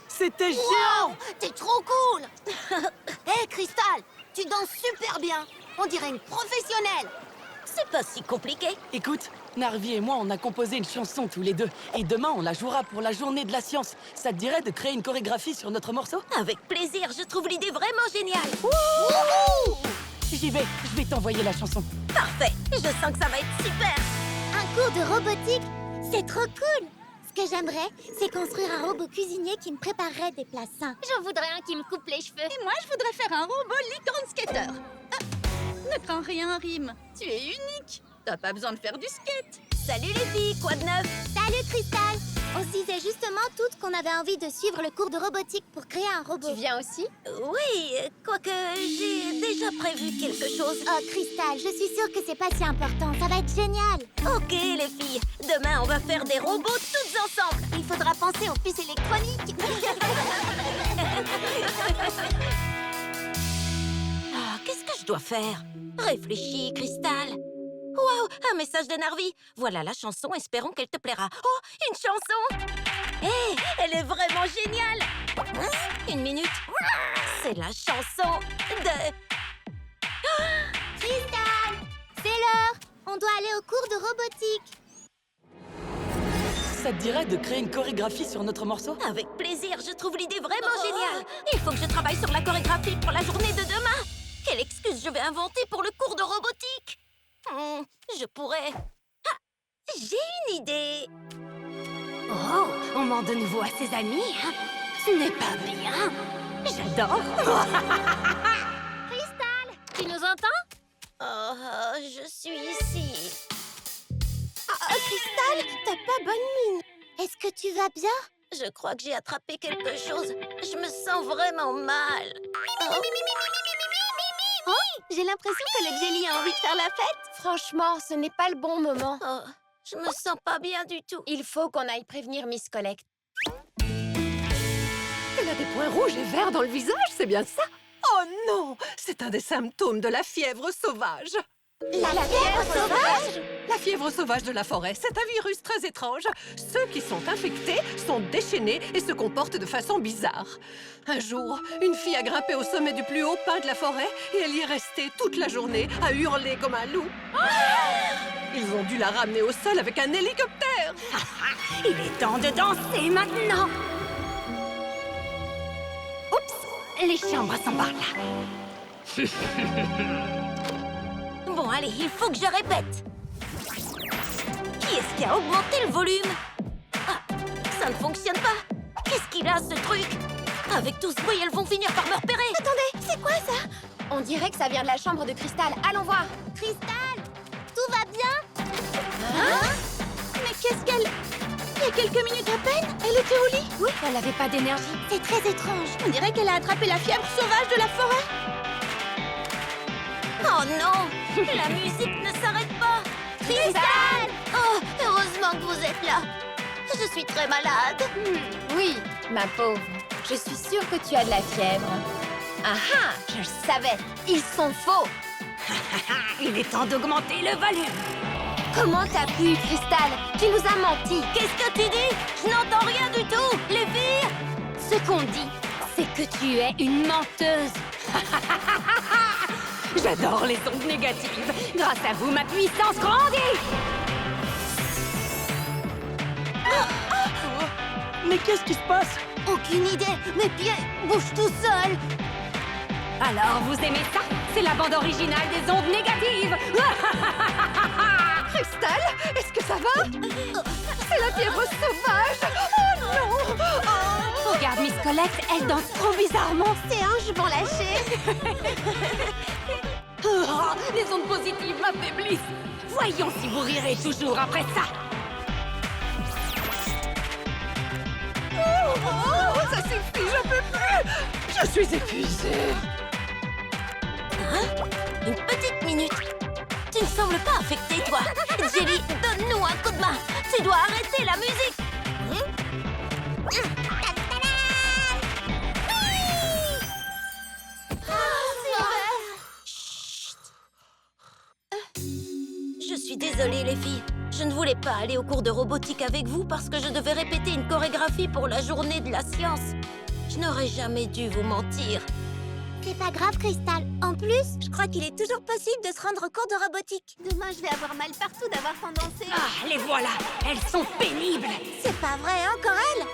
C'était géant! T'es trop cool! Hé, Cristal, tu danses super bien. On dirait une professionnelle. C'est pas si compliqué. Écoute, Narvi et moi, on a composé une chanson tous les deux. Et demain, on la jouera pour la journée de la science. Ça te dirait de créer une chorégraphie sur notre morceau? Avec plaisir, je trouve l'idée vraiment géniale. J'y vais, je vais t'envoyer la chanson. Parfait, je sens que ça va être super. Un cours de robotique, c'est trop cool. Ce que j'aimerais, c'est construire un robot cuisinier qui me préparerait des plats sains. J'en voudrais un qui me coupe les cheveux. Et moi, je voudrais faire un robot licorne skater. Ne crains rien, Rim. Tu es unique. T'as pas besoin de faire du skate. Salut les filles, quoi de neuf? Salut Cristal. On se disait justement toutes qu'on avait envie de suivre le cours de robotique pour créer un robot. Tu viens aussi? Oui, quoique j'ai déjà prévu quelque chose. Oh Cristal, je suis sûre que c'est pas si important. Ça va être génial. Ok les filles, demain on va faire des robots toutes ensemble. Il faudra penser aux puces électroniques. Qu'est-ce que je dois faire? Réfléchis, Cristal. Waouh, un message de Narvi. Voilà la chanson, espérons qu'elle te plaira. Oh, une chanson! Hé, elle est vraiment géniale! Hein? Une minute. C'est la chanson de... Cristal, c'est l'heure. On doit aller au cours de robotique. Ça te dirait de créer une chorégraphie sur notre morceau? Avec plaisir, je trouve l'idée vraiment géniale. Il faut que je travaille sur la chorégraphie pour la journée de demain. Quelle excuse je vais inventer pour le cours de robotique? Je pourrais... Ah, j'ai une idée. Oh, on ment de nouveau à ses amis, hein? Ce n'est pas bien. J'adore. Cristal, tu nous entends? Oh, je suis ici. Cristal, t'as pas bonne mine. Est-ce que tu vas bien? Je crois que j'ai attrapé quelque chose. Je me sens vraiment mal. Oh, j'ai l'impression que le Jelly a envie de faire la fête. Franchement, ce n'est pas le bon moment. Oh, je me sens pas bien du tout. Il faut qu'on aille prévenir Miss Collect. Elle a des points rouges et verts dans le visage, c'est bien ça? Oh Oh non! C'est un des symptômes de la fièvre sauvage. La fièvre sauvage? La fièvre sauvage de la forêt, c'est un virus très étrange. Ceux qui sont infectés sont déchaînés et se comportent de façon bizarre. Un jour, une fille a grimpé au sommet du plus haut pin de la forêt et elle y est restée toute la journée à hurler comme un loup. Ils ont dû la ramener au sol avec un hélicoptère. Il est temps de danser maintenant. Oups, les chambres sont par là. Bon, allez, il faut que je répète. Qui est-ce qui a augmenté le volume? Ah, ça ne fonctionne pas. Qu'est-ce qu'il a, ce truc? Avec tout ce bruit, elles vont finir par me repérer. Attendez, c'est quoi ça? On dirait que ça vient de la chambre de Cristal. Allons voir. Cristal, tout va bien? Hein? Mais qu'est-ce qu'elle... Il y a quelques minutes à peine, elle était au lit. Oui, elle n'avait pas d'énergie. C'est très étrange. On dirait qu'elle a attrapé la fièvre sauvage de la forêt. Oh non! La musique ne s'arrête pas! Cristal! Oh, heureusement que vous êtes là. Je suis très malade. Oui, ma pauvre. Je suis sûre que tu as de la fièvre. Ah ah, je le savais. Ils sont faux. Il est temps d'augmenter le volume. Comment t'as pu, Cristal? Tu nous as menti. Qu'est-ce que tu dis? Je n'entends rien du tout. Les filles? Ce qu'on dit, c'est que tu es une menteuse. J'adore les ondes négatives. Grâce à vous, ma puissance grandit. Mais qu'est-ce qui se passe? Aucune idée. Mes pieds bougent tout seuls. Alors, vous aimez ça? C'est la bande originale des ondes négatives. Cristal, est-ce que ça va? C'est la fièvre sauvage. Oh non! Oh. Regarde Miss Collect, elle danse trop bizarrement. C'est un jupon lâché. Oh, les ondes positives m'affaiblissent. Voyons si vous rirez toujours après ça. Oh, ça suffit, j'en peux plus. Je suis épuisée. Hein? Une petite minute. Tu ne sembles pas affectée, toi. Jelly, donne-nous un coup de main. Tu dois arrêter la musique. Je suis désolée, les filles. Je ne voulais pas aller au cours de robotique avec vous parce que je devais répéter une chorégraphie pour la journée de la science. Je n'aurais jamais dû vous mentir. C'est pas grave, Cristal. En plus, je crois qu'il est toujours possible de se rendre au cours de robotique. Demain, je vais avoir mal partout d'avoir tant dansé. Ah, les voilà. Elles sont pénibles. C'est pas vrai, encore elle?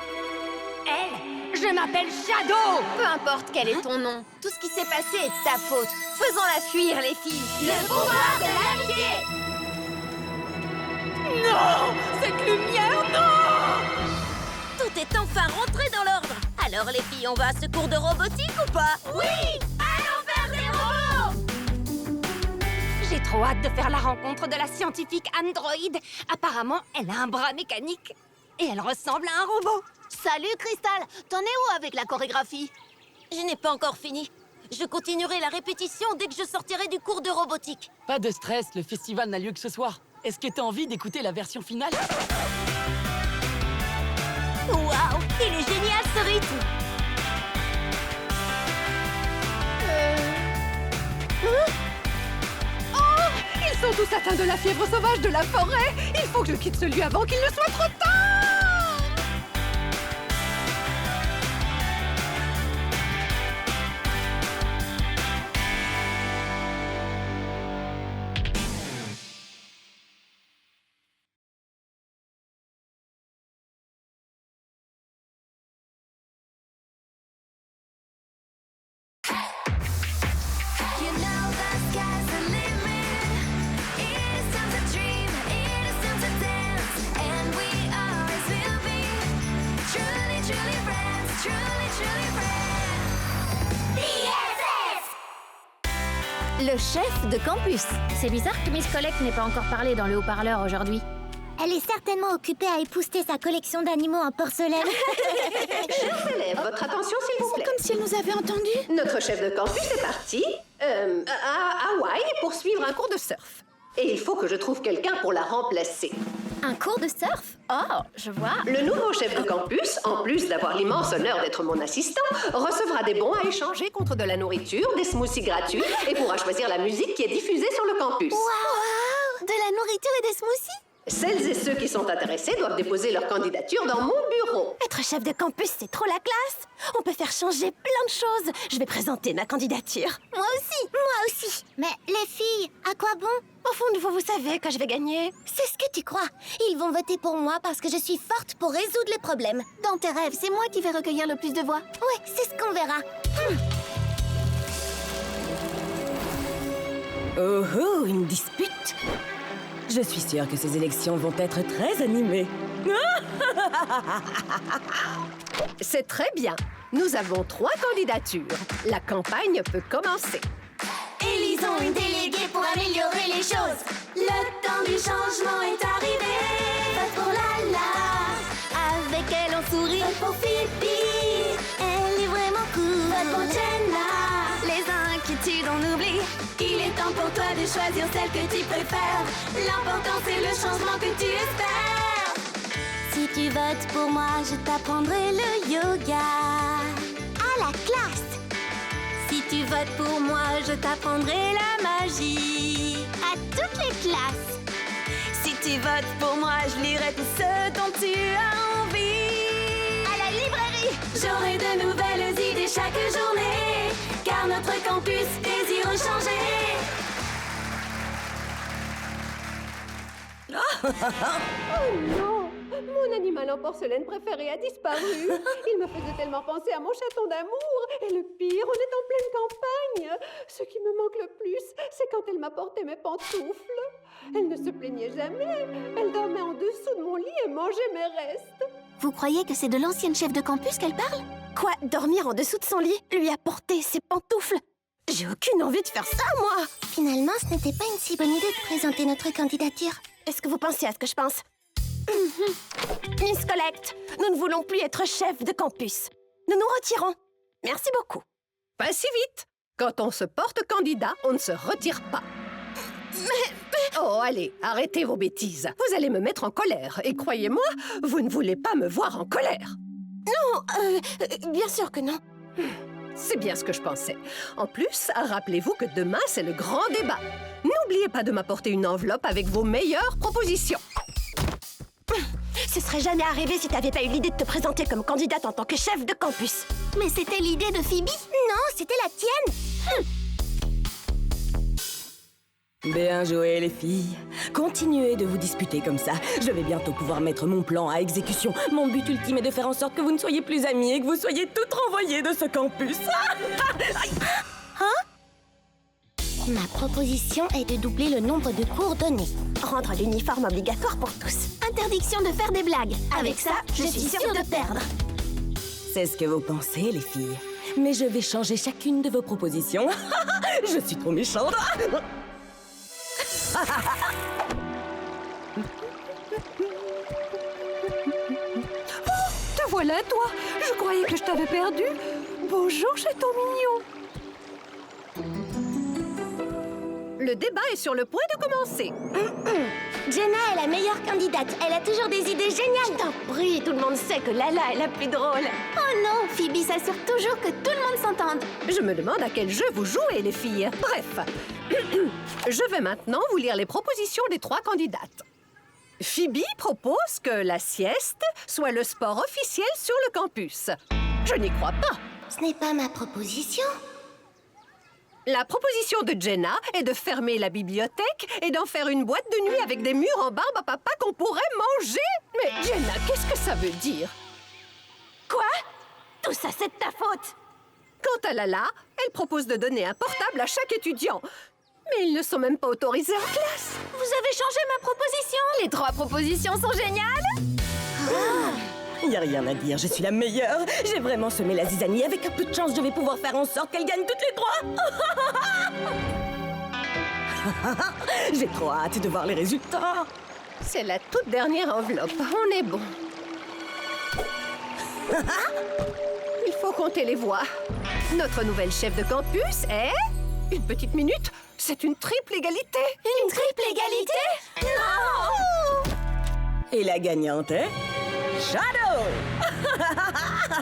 Elle, je m'appelle Shadow. Peu importe quel est ton nom, tout ce qui s'est passé est de ta faute. Faisons-la fuir, les filles. Le pouvoir de l'amitié! Non, cette lumière, non. Tout est enfin rentré dans l'ordre. Alors, les filles, on va à ce cours de robotique ou pas? Oui! Allons faire des robots! J'ai trop hâte de faire la rencontre de la scientifique Android. Apparemment, elle a un bras mécanique. Et elle ressemble à un robot. Salut, Cristal! T'en es où avec la chorégraphie? Je n'ai pas encore fini. Je continuerai la répétition dès que je sortirai du cours de robotique. Pas de stress, le festival n'a lieu que ce soir. Est-ce que t'as envie d'écouter la version finale? Waouh! Il est génial, ce rythme! Oh! Ils sont tous atteints de la fièvre sauvage de la forêt. Il faut que je quitte ce lieu avant qu'il ne soit trop tard. Le chef de campus. C'est bizarre que Miss Collect n'ait pas encore parlé dans le haut-parleur aujourd'hui. Elle est certainement occupée à épousseter sa collection d'animaux en porcelaine. Chers élèves, votre attention, s'il vous plaît. Comme si elle nous avait entendus. Notre chef de campus est parti à Hawaï pour suivre un cours de surf. Et il faut que je trouve quelqu'un pour la remplacer. Un cours de surf? Oh, je vois. Le nouveau chef de campus, en plus d'avoir l'immense honneur d'être mon assistant, recevra des bons à échanger contre de la nourriture, des smoothies gratuits et pourra choisir la musique qui est diffusée sur le campus. Wow! De la nourriture et des smoothies? Celles et ceux qui sont intéressés doivent déposer leur candidature dans mon bureau. Être chef de campus, c'est trop la classe. On peut faire changer plein de choses. Je vais présenter ma candidature. Moi aussi. Mais les filles, à quoi bon? Au fond de vous, vous savez que je vais gagner. C'est ce que tu crois. Ils vont voter pour moi parce que je suis forte pour résoudre les problèmes. Dans tes rêves, c'est moi qui vais recueillir le plus de voix. Ouais, c'est ce qu'on verra. Oh oh, une dispute. Je suis sûre que ces élections vont être très animées. C'est très bien. Nous avons 3 candidatures. La campagne peut commencer. Élisons une déléguée pour améliorer les choses. Le temps du changement est arrivé. Vote pour Lala. Avec elle on sourit. Vote pour Phoebe. Elle est vraiment cool. Vote pour Jenna. Les inquiétudes on oublie. Il est temps pour toi de choisir celle que tu préfères. L'important c'est le changement que tu espères. Si tu votes pour moi, je t'apprendrai le yoga. À la classe. Si tu votes pour moi, je t'apprendrai la magie. À toutes les classes. Si tu votes pour moi, je lirai tout ce dont tu as envie. À la librairie, j'aurai de nouvelles idées chaque journée. Car notre campus désire changer. Oh non! Mon animal en porcelaine préféré a disparu. Il me faisait tellement penser à mon chaton d'amour. Et le pire, on est en pleine campagne. Ce qui me manque le plus, c'est quand elle m'apportait mes pantoufles. Elle ne se plaignait jamais. Elle dormait en dessous de mon lit et mangeait mes restes. Vous croyez que c'est de l'ancienne chef de campus qu'elle parle? Quoi? Dormir en dessous de son lit? Lui apporter ses pantoufles? J'ai aucune envie de faire ça, moi! Finalement, ce n'était pas une si bonne idée de présenter notre candidature. Est-ce que vous pensez à ce que je pense? Miss Collect, nous ne voulons plus être chef de campus. Nous nous retirons. Merci beaucoup. Pas si vite! Quand on se porte candidat, on ne se retire pas. Oh, allez, arrêtez vos bêtises. Vous allez me mettre en colère. Et croyez-moi, vous ne voulez pas me voir en colère. Non, bien sûr que non. C'est bien ce que je pensais. En plus, rappelez-vous que demain, c'est le grand débat. N'oubliez pas de m'apporter une enveloppe avec vos meilleures propositions. Ce serait jamais arrivé si t'avais pas eu l'idée de te présenter comme candidate en tant que chef de campus. Mais c'était l'idée de Phoebe? Non, c'était la tienne. Bien joué, les filles. Continuez de vous disputer comme ça. Je vais bientôt pouvoir mettre mon plan à exécution. Mon but ultime est de faire en sorte que vous ne soyez plus amies et que vous soyez toutes renvoyées de ce campus. Ma proposition est de doubler le nombre de cours donnés. Rendre l'uniforme obligatoire pour tous. Interdiction de faire des blagues. Avec ça, je suis sûre de perdre. C'est ce que vous pensez, les filles. Mais je vais changer chacune de vos propositions. Je suis trop méchante. Te voilà, toi! Je croyais que je t'avais perdu. Bonjour, chaton mignon. Le débat est sur le point de commencer. Jenna est la meilleure candidate. Elle a toujours des idées géniales. Je t'en prie, tout le monde sait que Lala est la plus drôle. Oh non, Phoebe s'assure toujours que tout le monde s'entende. Je me demande à quel jeu vous jouez, les filles. Bref, je vais maintenant vous lire les propositions des 3 candidates. Phoebe propose que la sieste soit le sport officiel sur le campus. Je n'y crois pas. Ce n'est pas ma proposition. La proposition de Jenna est de fermer la bibliothèque et d'en faire une boîte de nuit avec des murs en barbe à papa qu'on pourrait manger. Mais Jenna, qu'est-ce que ça veut dire? Quoi? Tout ça, c'est de ta faute. Quant à Lala, elle propose de donner un portable à chaque étudiant. Mais ils ne sont même pas autorisés en classe. Vous avez changé ma proposition? Les 3 propositions sont géniales. Il n'y a rien à dire, je suis la meilleure. J'ai vraiment semé la zizanie. Avec un peu de chance, je vais pouvoir faire en sorte qu'elle gagne toutes les 3. J'ai trop hâte de voir les résultats. C'est la toute dernière enveloppe. On est bon. Il faut compter les voix. Notre nouvelle chef de campus est... Une petite minute. C'est une triple égalité. Une triple égalité? Non! Et la gagnante est... Shadow!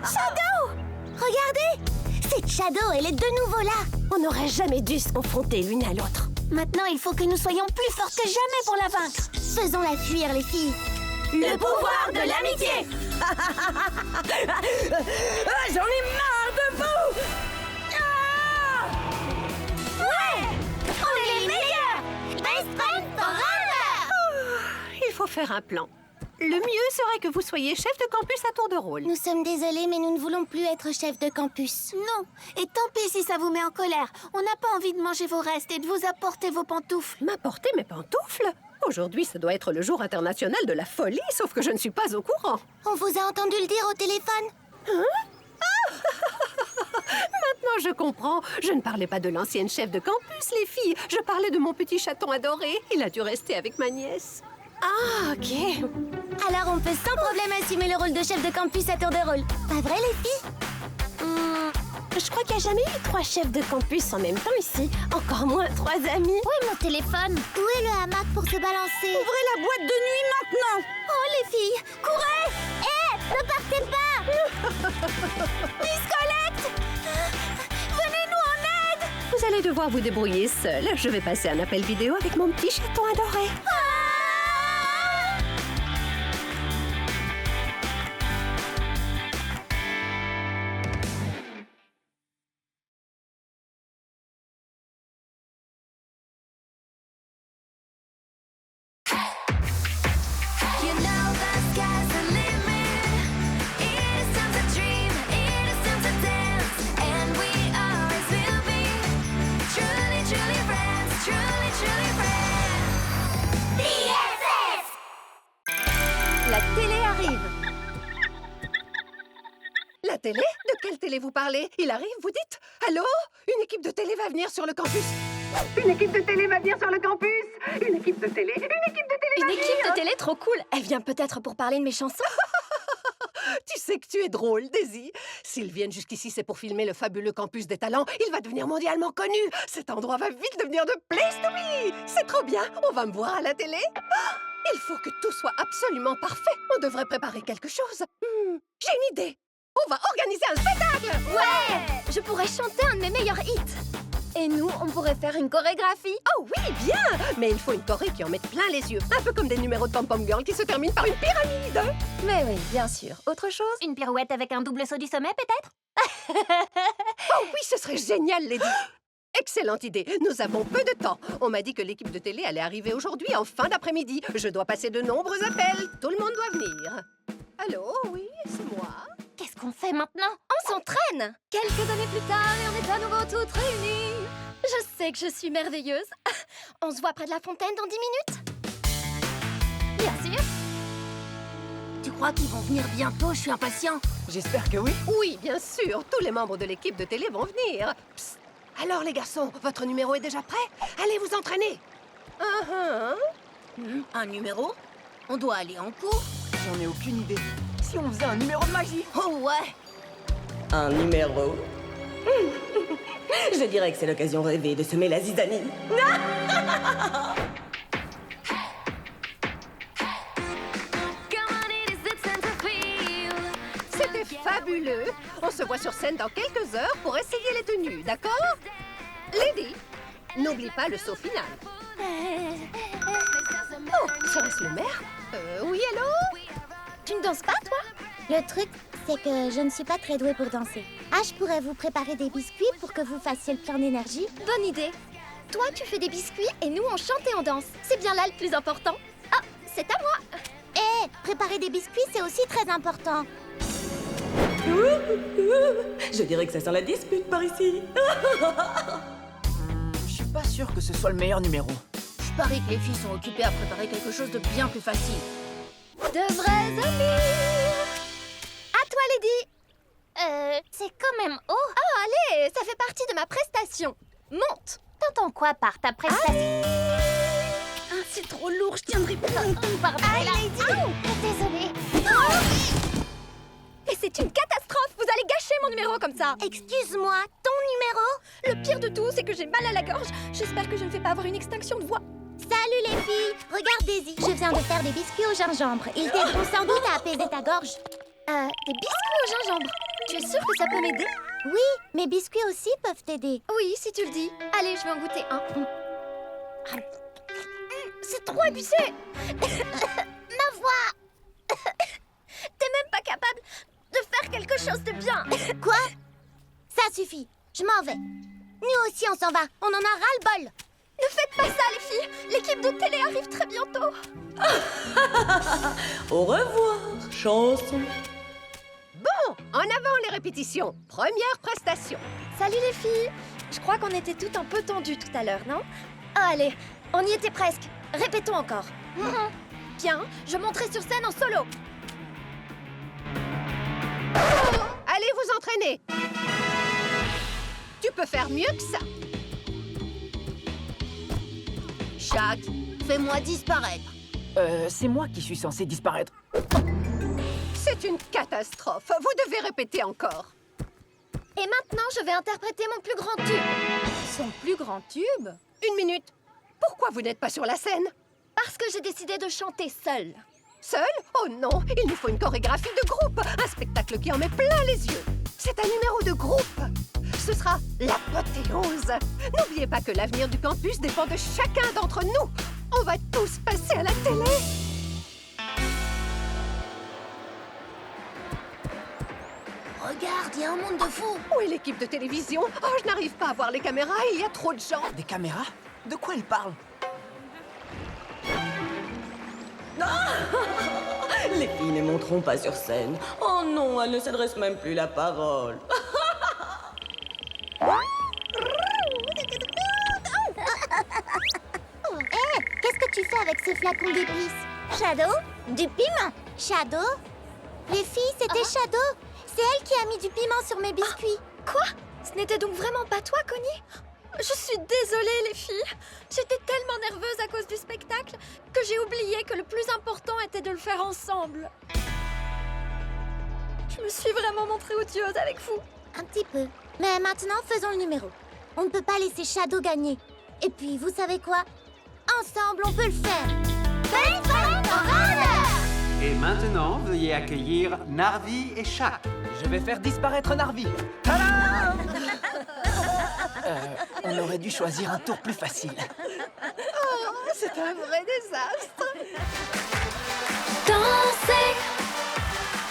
Shadow! Regardez! C'est Shadow et les deux nouveaux là! On n'aurait jamais dû se confronter l'une à l'autre. Maintenant, il faut que nous soyons plus forts que jamais pour la vaincre! Faisons-la fuir, les filles! Le pouvoir de l'amitié! J'en ai marre de vous! Ouais! On est les meilleurs! Best friends forever! Il faut faire un plan. Le mieux serait que vous soyez chef de campus à tour de rôle. Nous sommes désolés, mais nous ne voulons plus être chef de campus. Non, et tant pis si ça vous met en colère. On n'a pas envie de manger vos restes et de vous apporter vos pantoufles. M'apporter mes pantoufles? Aujourd'hui, ça doit être le jour international de la folie, sauf que je ne suis pas au courant. On vous a entendu le dire au téléphone? Maintenant, je comprends. Je ne parlais pas de l'ancienne chef de campus, les filles. Je parlais de mon petit chaton adoré. Il a dû rester avec ma nièce. Ah, ok. Alors on peut sans problème assumer le rôle de chef de campus à tour de rôle. Pas vrai, les filles? Je crois qu'il n'y a jamais eu 3 chefs de campus en même temps ici. Encore moins 3 amis. Où est mon téléphone? Où est le hamac pour se balancer? Ouvrez la boîte de nuit maintenant! Oh, les filles, courez! Ne partez pas! Miss Colette! Venez-nous en aide! Vous allez devoir vous débrouiller seul. Je vais passer un appel vidéo avec mon petit chaton adoré. La télé arrive. La télé? De quelle télé vous parlez? Il arrive, vous dites? Allô? Une équipe de télé va venir sur le campus. Une équipe de télé va venir sur le campus. Une équipe de télé. Une équipe de télé Une va équipe venir. de télé trop cool. Elle vient peut-être pour parler de mes chansons. Tu sais que tu es drôle, Daisy. S'ils viennent jusqu'ici, c'est pour filmer le fabuleux campus des talents. Il va devenir mondialement connu. Cet endroit va vite devenir de place to be. C'est trop bien. On va me voir à la télé. Ah, il faut que tout soit absolument parfait. On devrait préparer quelque chose. J'ai une idée. On va organiser un spectacle. Ouais! Je pourrais chanter un de mes meilleurs hits. Et nous, on pourrait faire une chorégraphie. Oh oui, bien. Mais il faut une choré qui en mette plein les yeux. Un peu comme des numéros de Pom-Pom Girl qui se terminent par une pyramide. Mais oui, bien sûr. Autre chose? Une pirouette avec un double saut du sommet, peut-être? Oh oui, ce serait génial, Lady. Excellente idée. Nous avons peu de temps. On m'a dit que l'équipe de télé allait arriver aujourd'hui en fin d'après-midi. Je dois passer de nombreux appels. Tout le monde doit venir. Allô, oui, c'est moi. Qu'est-ce qu'on fait maintenant? On s'entraîne. Quelques années plus tard et on est à nouveau toutes réunies. Je sais que je suis merveilleuse. On se voit près de la fontaine dans 10 minutes? Bien sûr. Tu crois qu'ils vont venir bientôt? Je suis impatient. J'espère que oui. Oui, bien sûr. Tous les membres de l'équipe de télé vont venir. Psst. Alors, les garçons, votre numéro est déjà prêt? Allez vous entraîner. Un numéro? On doit aller en cours? J'en ai aucune idée. Si on faisait un numéro de magie? Oh ouais! Un numéro. Je dirais que c'est l'occasion rêvée de semer la zizanie. C'était fabuleux. On se voit sur scène dans quelques heures pour essayer les tenues, d'accord? Lady, n'oublie pas le saut final. Oh, serait-ce le maire? Oui, allô? Tu ne danses pas, toi? Le truc, c'est que je ne suis pas très douée pour danser. Ah, je pourrais vous préparer des biscuits pour que vous fassiez le plein d'énergie. Bonne idée. Toi, tu fais des biscuits et nous, on chante et on danse. C'est bien là le plus important. Ah, c'est à moi. Préparer des biscuits, c'est aussi très important. Je dirais que ça sent la dispute par ici. Je suis pas sûr que ce soit le meilleur numéro. Je parie que les filles sont occupées à préparer quelque chose de bien plus facile. De vrais amis. À toi, Lady. C'est quand même haut. Oh, allez, ça fait partie de ma prestation. Monte. T'entends quoi par ta prestation? Ah, c'est trop lourd, je tiendrai pas longtemps. Pardon, Lady. Désolée. Et c'est une catastrophe. Vous allez gâcher mon numéro comme ça. Excuse-moi, ton numéro? Le pire de tout, c'est que j'ai mal à la gorge. J'espère que je ne vais pas avoir une extinction de voix. Salut les filles! Regarde Daisy, je viens de faire des biscuits au gingembre. Ils t'aideront sans doute à apaiser ta gorge. Des biscuits au gingembre. Tu es sûre que ça peut m'aider? Oui, mes biscuits aussi peuvent t'aider. Oui, si tu le dis. Allez, je vais en goûter un. C'est trop épicé. Ma voix! T'es même pas capable de faire quelque chose de bien. Quoi? Ça suffit, je m'en vais. Nous aussi, on s'en va. On en a ras-le-bol. Ne faites pas ça, les filles. L'équipe de télé arrive très bientôt. Au revoir, chanson. Bon, en avant les répétitions. Première prestation. Salut les filles. Je crois qu'on était toutes un peu tendues tout à l'heure, non? Ah, allez, on y était presque. Répétons encore. Bien, je monterai sur scène en solo. Allez vous entraîner. Tu peux faire mieux que ça. Chac, fais-moi disparaître. C'est moi qui suis censé disparaître. C'est une catastrophe. Vous devez répéter encore. Et maintenant, je vais interpréter mon plus grand tube. Son plus grand tube? 1 minute. Pourquoi vous n'êtes pas sur la scène? Parce que j'ai décidé de chanter seule. Seul? Oh non, il nous faut une chorégraphie de groupe. Un spectacle qui en met plein les yeux. C'est un numéro de groupe. Ce sera l'apothéose. N'oubliez pas que l'avenir du campus dépend de chacun d'entre nous. On va tous passer à la télé. Regarde, il y a un monde de fous. Où est l'équipe de télévision? Oh, je n'arrive pas à voir les caméras, il y a trop de gens. Des caméras? De quoi elle parle? Les filles ne monteront pas sur scène. Oh non, elles ne s'adressent même plus la parole. Qu'est-ce que tu fais avec ce flacon d'épices? Shadow? Du piment? Shadow? Les filles, c'était Shadow. C'est elle qui a mis du piment sur mes biscuits. Quoi? Ce n'était donc vraiment pas toi, Connie? Je suis désolée, les filles. J'étais tellement nerveuse à cause du spectacle que j'ai oublié que le plus important était de le faire ensemble. Je me suis vraiment montrée odieuse avec vous. Un petit peu. Mais maintenant, faisons le numéro. On ne peut pas laisser Shadow gagner. Et puis, vous savez quoi? Ensemble, on peut le faire. Et maintenant, veuillez accueillir Narvi et Chac. Je vais faire disparaître Narvi. Tadam! On aurait dû choisir un tour plus facile. Oh, c'est un vrai désastre. Danser,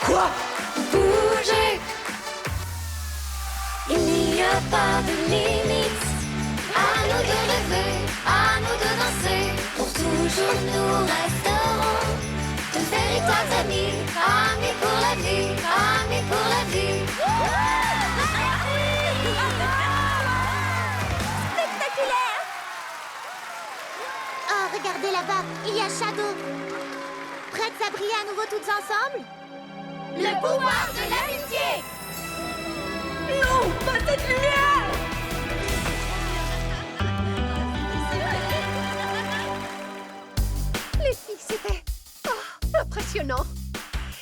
Quoi? bouger. Il n'y a pas de limite. À nous de rêver, à nous de danser. Pour toujours, nous resterons de véritables amis. Amis pour la vie, amis pour la vie. Spectaculaire! Oh, regardez là-bas, il y a Shadow. Prêtes à briller à nouveau toutes ensemble? Le pouvoir de l'amitié. Non, pas cette lumière! Les filles, c'était impressionnant.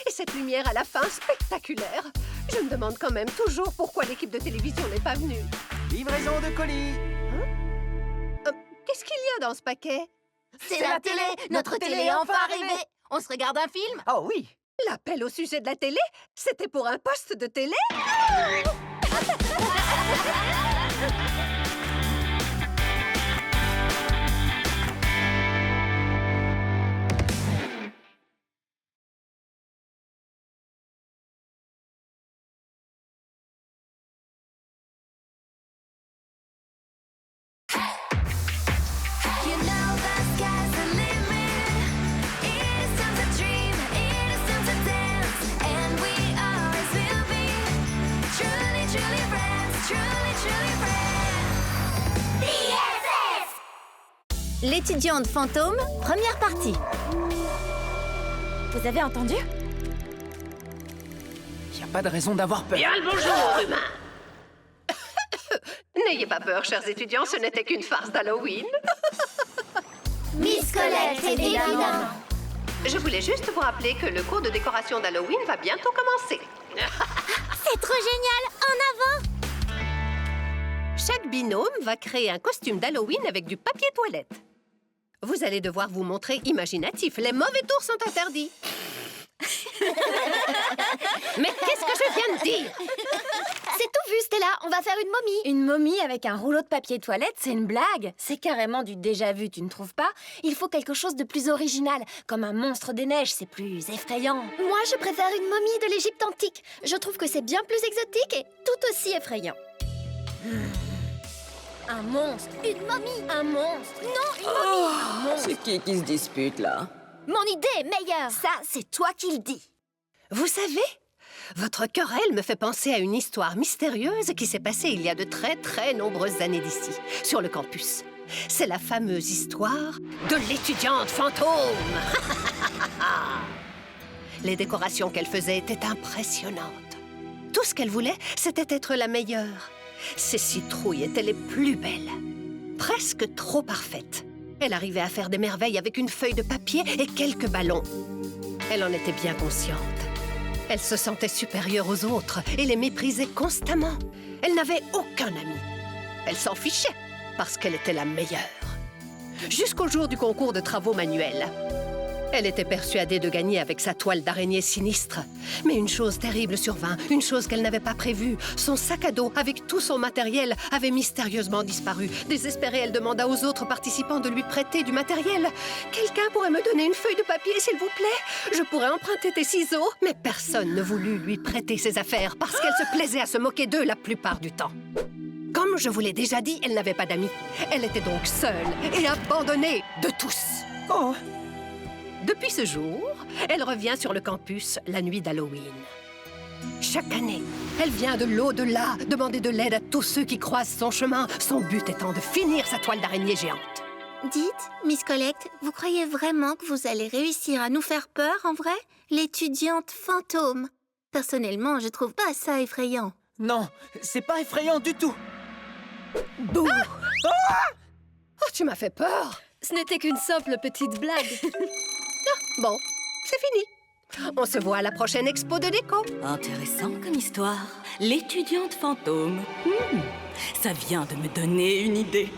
Et cette lumière à la fin, spectaculaire. Je me demande quand même toujours pourquoi l'équipe de télévision n'est pas venue. Livraison de colis. Qu'est-ce qu'il y a dans ce paquet? C'est la télé! Notre télé est enfin arrivée! On se regarde un film? Oh oui. L'appel au sujet de la télé? C'était pour un poste de télé? L'étudiante fantôme, première partie. Vous avez entendu? Y a pas de raison d'avoir peur. Bien le bonjour, humain. N'ayez pas peur, chers étudiants, ce n'était qu'une farce d'Halloween. Miss Colette, évidemment. Je voulais juste vous rappeler que le cours de décoration d'Halloween va bientôt commencer. C'est trop génial! En avant! Chaque binôme va créer un costume d'Halloween avec du papier toilette. Vous allez devoir vous montrer imaginatif. Les mauvais tours sont interdits. Mais qu'est-ce que je viens de dire? C'est tout vu, Stella. On va faire une momie. Une momie avec un rouleau de papier toilette, c'est une blague. C'est carrément du déjà-vu, tu ne trouves pas? Il faut quelque chose de plus original. Comme un monstre des neiges, c'est plus effrayant. Moi, je préfère une momie de l'Égypte antique. Je trouve que c'est bien plus exotique et tout aussi effrayant. Un monstre. Une momie. Un monstre. Non, une momie. Un monstre. C'est qui se dispute, là? Mon idée est meilleure. Ça, c'est toi qui le dis. Vous savez, votre querelle me fait penser à une histoire mystérieuse qui s'est passée il y a de très très nombreuses années d'ici, sur le campus. C'est la fameuse histoire de l'étudiante fantôme. Les décorations qu'elle faisait étaient impressionnantes. Tout ce qu'elle voulait, c'était être la meilleure. Ses citrouilles étaient les plus belles, presque trop parfaites. Elle arrivait à faire des merveilles avec une feuille de papier et quelques ballons. Elle en était bien consciente. Elle se sentait supérieure aux autres et les méprisait constamment. Elle n'avait aucun ami. Elle s'en fichait parce qu'elle était la meilleure. Jusqu'au jour du concours de travaux manuels. Elle était persuadée de gagner avec sa toile d'araignée sinistre. Mais une chose terrible survint, une chose qu'elle n'avait pas prévue. Son sac à dos, avec tout son matériel, avait mystérieusement disparu. Désespérée, elle demanda aux autres participants de lui prêter du matériel. « Quelqu'un pourrait me donner une feuille de papier, s'il vous plaît? Je pourrais emprunter tes ciseaux. » Mais personne ne voulut lui prêter ses affaires parce qu'elle se plaisait à se moquer d'eux la plupart du temps. Comme je vous l'ai déjà dit, elle n'avait pas d'amis. Elle était donc seule et abandonnée de tous. Oh! Depuis ce jour, elle revient sur le campus la nuit d'Halloween. Chaque année, elle vient de l'au-delà demander de l'aide à tous ceux qui croisent son chemin, son but étant de finir sa toile d'araignée géante. Dites, Miss Collect, vous croyez vraiment que vous allez réussir à nous faire peur, en vrai? L'étudiante fantôme. Personnellement, je trouve pas ça effrayant. Non, c'est pas effrayant du tout. Bouh! Oh, tu m'as fait peur! Ce n'était qu'une simple petite blague. Bon, c'est fini. On se voit à la prochaine expo de déco. Intéressant comme histoire. L'étudiante fantôme. Ça vient de me donner une idée.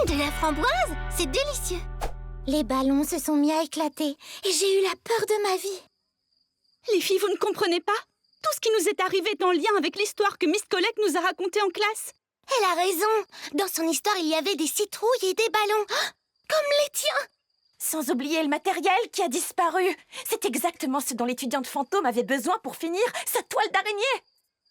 De la framboise? C'est délicieux. Les ballons se sont mis à éclater et j'ai eu la peur de ma vie. Les filles, vous ne comprenez pas? Tout ce qui nous est arrivé est en lien avec l'histoire que Miss Collect nous a racontée en classe. Elle a raison. Dans son histoire, il y avait des citrouilles et des ballons. Ah, comme les tiens. Sans oublier le matériel qui a disparu. C'est exactement ce dont l'étudiante fantôme avait besoin pour finir sa toile d'araignée.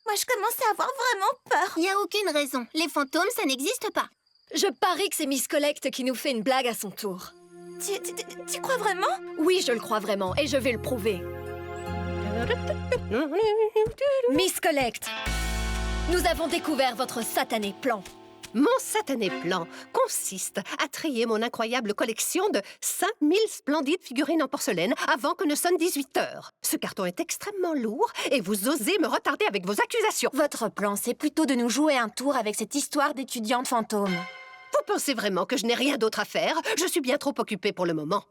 Moi, je commence à avoir vraiment peur. Il n'y a aucune raison. Les fantômes, ça n'existe pas. Je parie que c'est Miss Collect qui nous fait une blague à son tour. Tu crois vraiment? Oui, je le crois vraiment, et je vais le prouver. Miss Collect, nous avons découvert votre satané plan. Mon satané plan consiste à trier mon incroyable collection de 5000 splendides figurines en porcelaine avant que ne sonne 18 heures. Ce carton est extrêmement lourd et vous osez me retarder avec vos accusations. Votre plan, c'est plutôt de nous jouer un tour avec cette histoire d'étudiante fantôme. Vous pensez vraiment que je n'ai rien d'autre à faire? Je suis bien trop occupée pour le moment.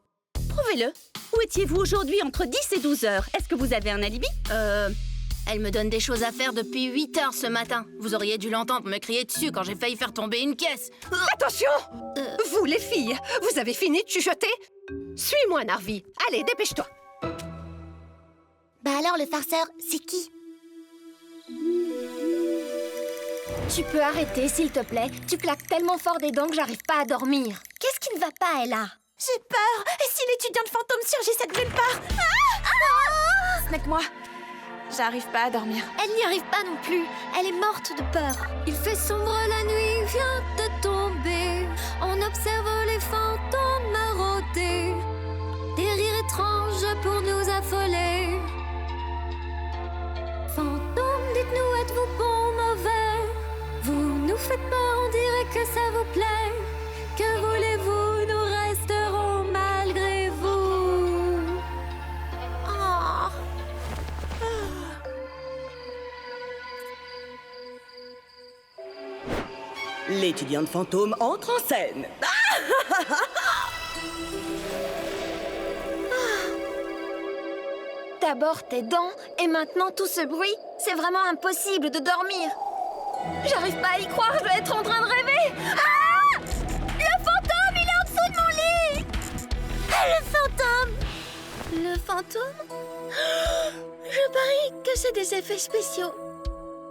Prouvez-le. Où étiez-vous aujourd'hui entre 10 et 12 heures? Est-ce que vous avez un alibi? Elle me donne des choses à faire depuis 8 heures ce matin. Vous auriez dû l'entendre me crier dessus quand j'ai failli faire tomber une caisse. Attention! Vous, les filles, vous avez fini de chuchoter? Suis-moi, Narvi. Allez, dépêche-toi. Bah alors, le farceur, c'est qui? Tu peux arrêter, s'il te plaît. Tu claques tellement fort des dents que j'arrive pas à dormir. Qu'est-ce qui ne va pas, Ella? J'ai peur. Et si l'étudiante fantôme surgissait de nulle part? Snack-moi. J'arrive pas à dormir. Elle n'y arrive pas non plus. Elle est morte de peur. Il fait sombre, la nuit vient de tomber. On observe les fantômes marauder. Des rires étranges pour nous affoler. Fantômes, dites-nous, êtes-vous bon ou mauvais? Vous nous faites peur, on dirait que ça vous plaît. Que voulez-vous, nous resterons malgré vous. Oh. L'étudiante fantôme entre en scène. D'abord tes dents, et maintenant tout ce bruit. C'est vraiment impossible de dormir. J'arrive pas à y croire, je dois être en train de rêver. Ah! Le fantôme, il est en dessous de mon lit. Ah, le fantôme! Le fantôme? Je parie que c'est des effets spéciaux.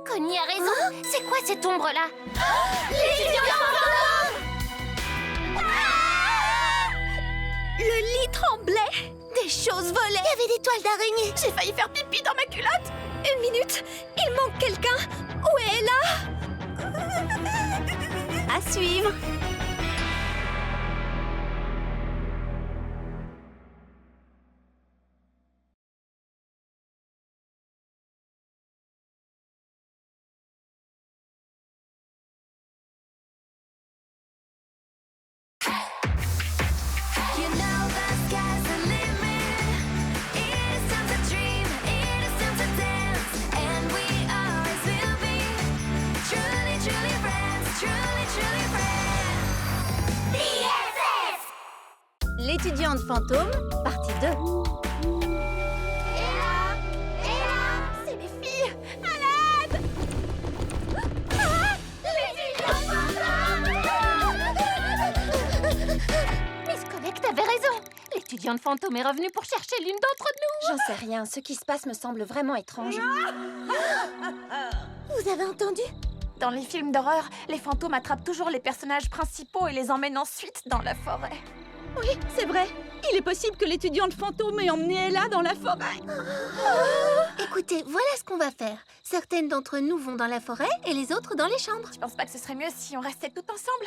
Connie a raison. C'est quoi cette ombre-là? L'étudiant fantôme! Le lit tremblait. Des choses volaient. Il y avait des toiles d'araignée. J'ai failli faire pipi dans ma culotte. Une minute, il manque quelqu'un. Où est Ella? À suivre. L'étudiante fantôme, partie 2. C'est mes filles! À l'aide! Miss Collect avait raison. L'étudiante fantôme est revenue pour chercher l'une d'entre nous. J'en sais rien, ce qui se passe me semble vraiment étrange. Vous avez entendu? Dans les films d'horreur, les fantômes attrapent toujours les personnages principaux et les emmènent ensuite dans la forêt. Oui, c'est vrai. Il est possible que l'étudiante fantôme ait emmené Ella dans la forêt. Écoutez, voilà ce qu'on va faire. Certaines d'entre nous vont dans la forêt et les autres dans les chambres. Tu penses pas que ce serait mieux si on restait toutes ensemble?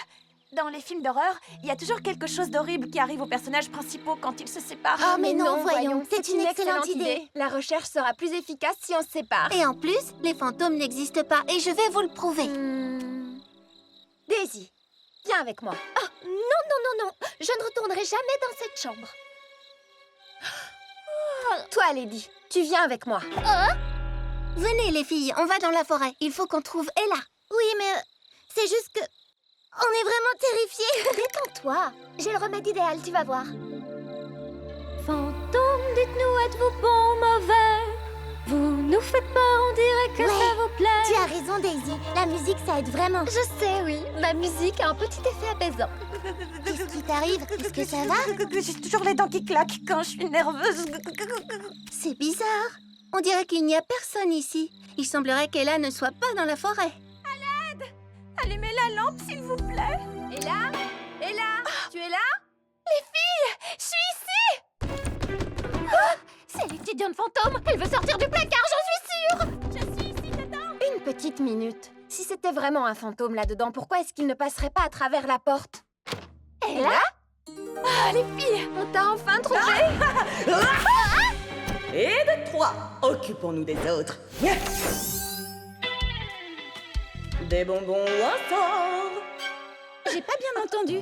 Dans les films d'horreur, il y a toujours quelque chose d'horrible qui arrive aux personnages principaux quand ils se séparent. Oh, mais non, voyons, c'est une excellente idée. La recherche sera plus efficace si on se sépare. Et en plus, les fantômes n'existent pas et je vais vous le prouver. Daisy, viens avec moi. Ah, non, non, non, non. Je ne retournerai jamais dans cette chambre. Toi, Lady, tu viens avec moi. Venez, les filles, on va dans la forêt. Il faut qu'on trouve Ella. Oui, mais c'est juste que... On est vraiment terrifiés. Détends-toi. J'ai le remède idéal, tu vas voir. Fantôme, dites-nous, êtes-vous bon ou mauvais? Vous nous faites peur, on dirait que ça vous plaît. Tu as raison, Daisy. La musique, ça aide vraiment. Je sais, oui. Ma musique a un petit effet apaisant. Qu'est-ce qui t'arrive? Est-ce que ça va? J'ai toujours les dents qui claquent quand je suis nerveuse. C'est bizarre. On dirait qu'il n'y a personne ici. Il semblerait qu'Ella ne soit pas dans la forêt. Allumez la lampe, s'il vous plaît. Ella? Ella? Tu es là? Les filles, je suis ici. C'est l'étudiante fantôme. Elle veut sortir du placard, j'en suis sûre. Je suis ici dedans. Une petite minute. Si c'était vraiment un fantôme là-dedans, pourquoi est-ce qu'il ne passerait pas à travers la porte? Ella? Ah, les filles, on t'a enfin trouvé. Et de 3, occupons-nous des autres. Des bonbons ou un sort? J'ai pas bien entendu.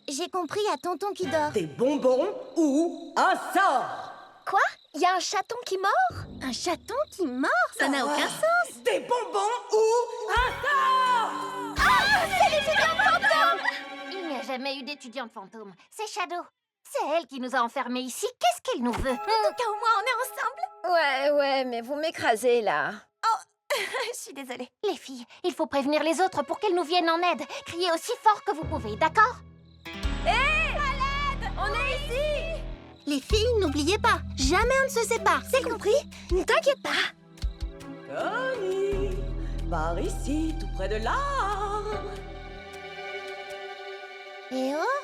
J'ai compris à tonton qui dort. Des bonbons ou un sort? Quoi? Il y a un chaton qui mord? Un chaton qui mord? Ça n'a aucun sens. Des bonbons ou un sort? C'est l'étudiante fantôme. Il n'y a jamais eu d'étudiante fantôme. C'est Shadow. C'est elle qui nous a enfermés ici. Qu'est-ce qu'elle nous veut? En tout cas, au moins, on est ensemble. Ouais, mais vous m'écrasez là. Je suis désolée. Les filles, il faut prévenir les autres pour qu'elles nous viennent en aide. Criez aussi fort que vous pouvez, d'accord? On est ici. Les filles, n'oubliez pas, jamais on ne se sépare. C'est compris? Ne t'inquiète pas. Connie, par ici, tout près de l'arbre. Et oh?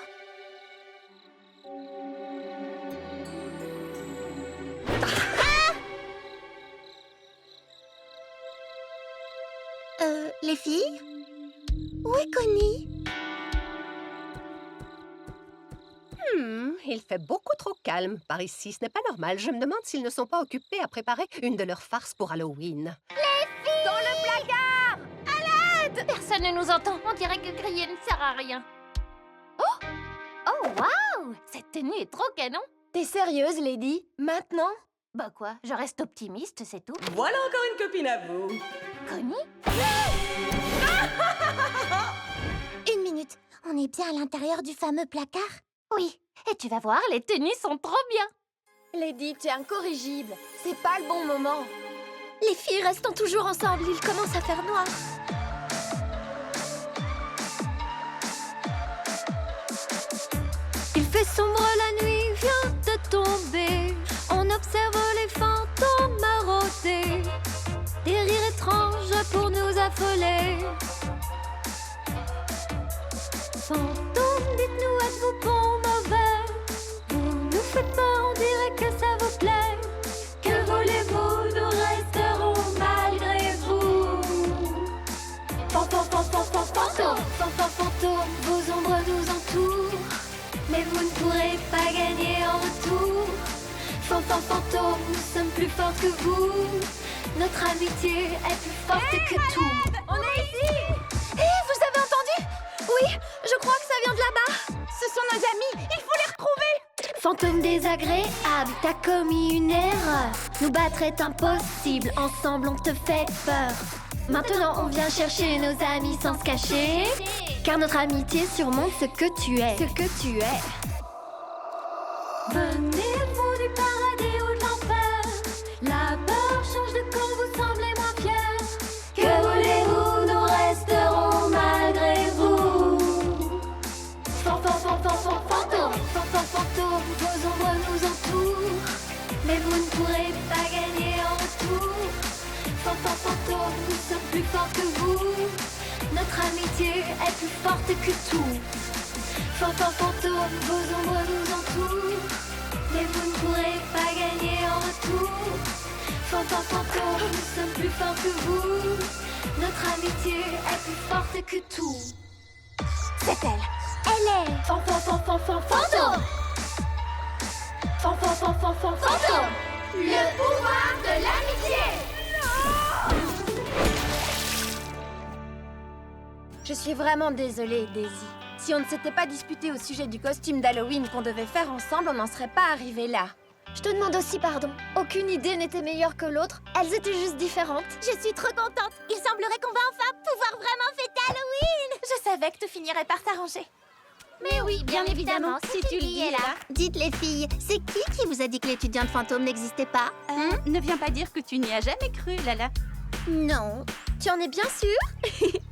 Les filles? Où est Connie? Il fait beaucoup trop calme par ici. Ce n'est pas normal. Je me demande s'ils ne sont pas occupés à préparer une de leurs farces pour Halloween. Dans le placard! À l'aide! Personne ne nous entend. On dirait que crier ne sert à rien. Oh! Oh, waouh! Cette tenue est trop canon. T'es sérieuse, Lady? Maintenant? Bah quoi, je reste optimiste, c'est tout. Voilà encore une copine à vous. Connie? Une minute, on est bien à l'intérieur du fameux placard? Oui, et tu vas voir, les tenues sont trop bien. Lady, tu es incorrigible. C'est pas le bon moment. Les filles restent toujours ensemble, il commence à faire noir. Il fait sombre, la nuit vient de tomber. On observe les fantômes marauder. Des rires étranges pour nous affoler. Fantômes, dites-nous, êtes-vous bon, mauvais? Vous nous faites peur, on dirait que ça vous plaît. Que voulez-vous, nous resterons malgré vous. Fantômes, vos ombres nous entourent. Mais vous ne pourrez pas gagner en retour. Fantômes, nous sommes plus forts que vous. Notre amitié est plus forte que tout. On est ici! Hé, vous avez entendu? Oui, je crois que ça vient de là-bas. Ce sont nos amis, il faut les retrouver. Fantôme désagréable, t'as commis une erreur. Nous battre est impossible, ensemble on te fait peur. Maintenant on vient chercher nos amis sans se cacher. Car notre amitié surmonte ce que tu es. Ce que tu es. Venez-vous du paradis ou de l'enfer? La peur change de camp, vous semblez moins fiers. Que voulez-vous, nous resterons malgré vous. Fantômes, vos ombres nous entourent. Mais vous ne pourrez pas gagner en retour. Fantômes, nous sommes plus forts que vous. Notre amitié est plus forte que tout. Fantômes, vos ombres nous entourent. Mais vous ne pourrez pas gagner en retour. Fantômes, nous sommes plus forts que vous. Notre amitié est plus forte que tout. C'est elle. Elle est fantôme. Fantôme. Le pouvoir de l'amitié. Je suis vraiment désolée, Daisy. Si on ne s'était pas disputé au sujet du costume d'Halloween qu'on devait faire ensemble, on n'en serait pas arrivé là. Je te demande aussi pardon. Aucune idée n'était meilleure que l'autre. Elles étaient juste différentes. Je suis trop contente. Il semblerait qu'on va enfin pouvoir vraiment fêter Halloween. Je savais que tout finirait par s'arranger. Mais oui, bien évidemment, si tu le dis est là. Dites les filles, c'est qui vous a dit que l'étudiante fantôme n'existait pas? Ne viens pas dire que tu n'y as jamais cru, Lala. Non. Tu en es bien sûre?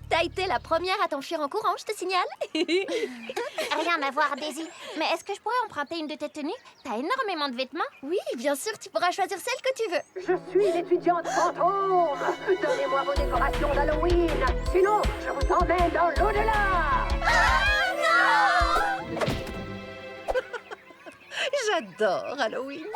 T'as été la première à t'enfuir en courant, je te signale. Rien à voir, Daisy. Mais est-ce que je pourrais emprunter une de tes tenues? T'as énormément de vêtements. Oui, bien sûr, tu pourras choisir celle que tu veux. Je suis l'étudiante fantôme. Donnez-moi vos décorations d'Halloween. Sinon, je vous emmène dans l'au-delà. J'adore Halloween.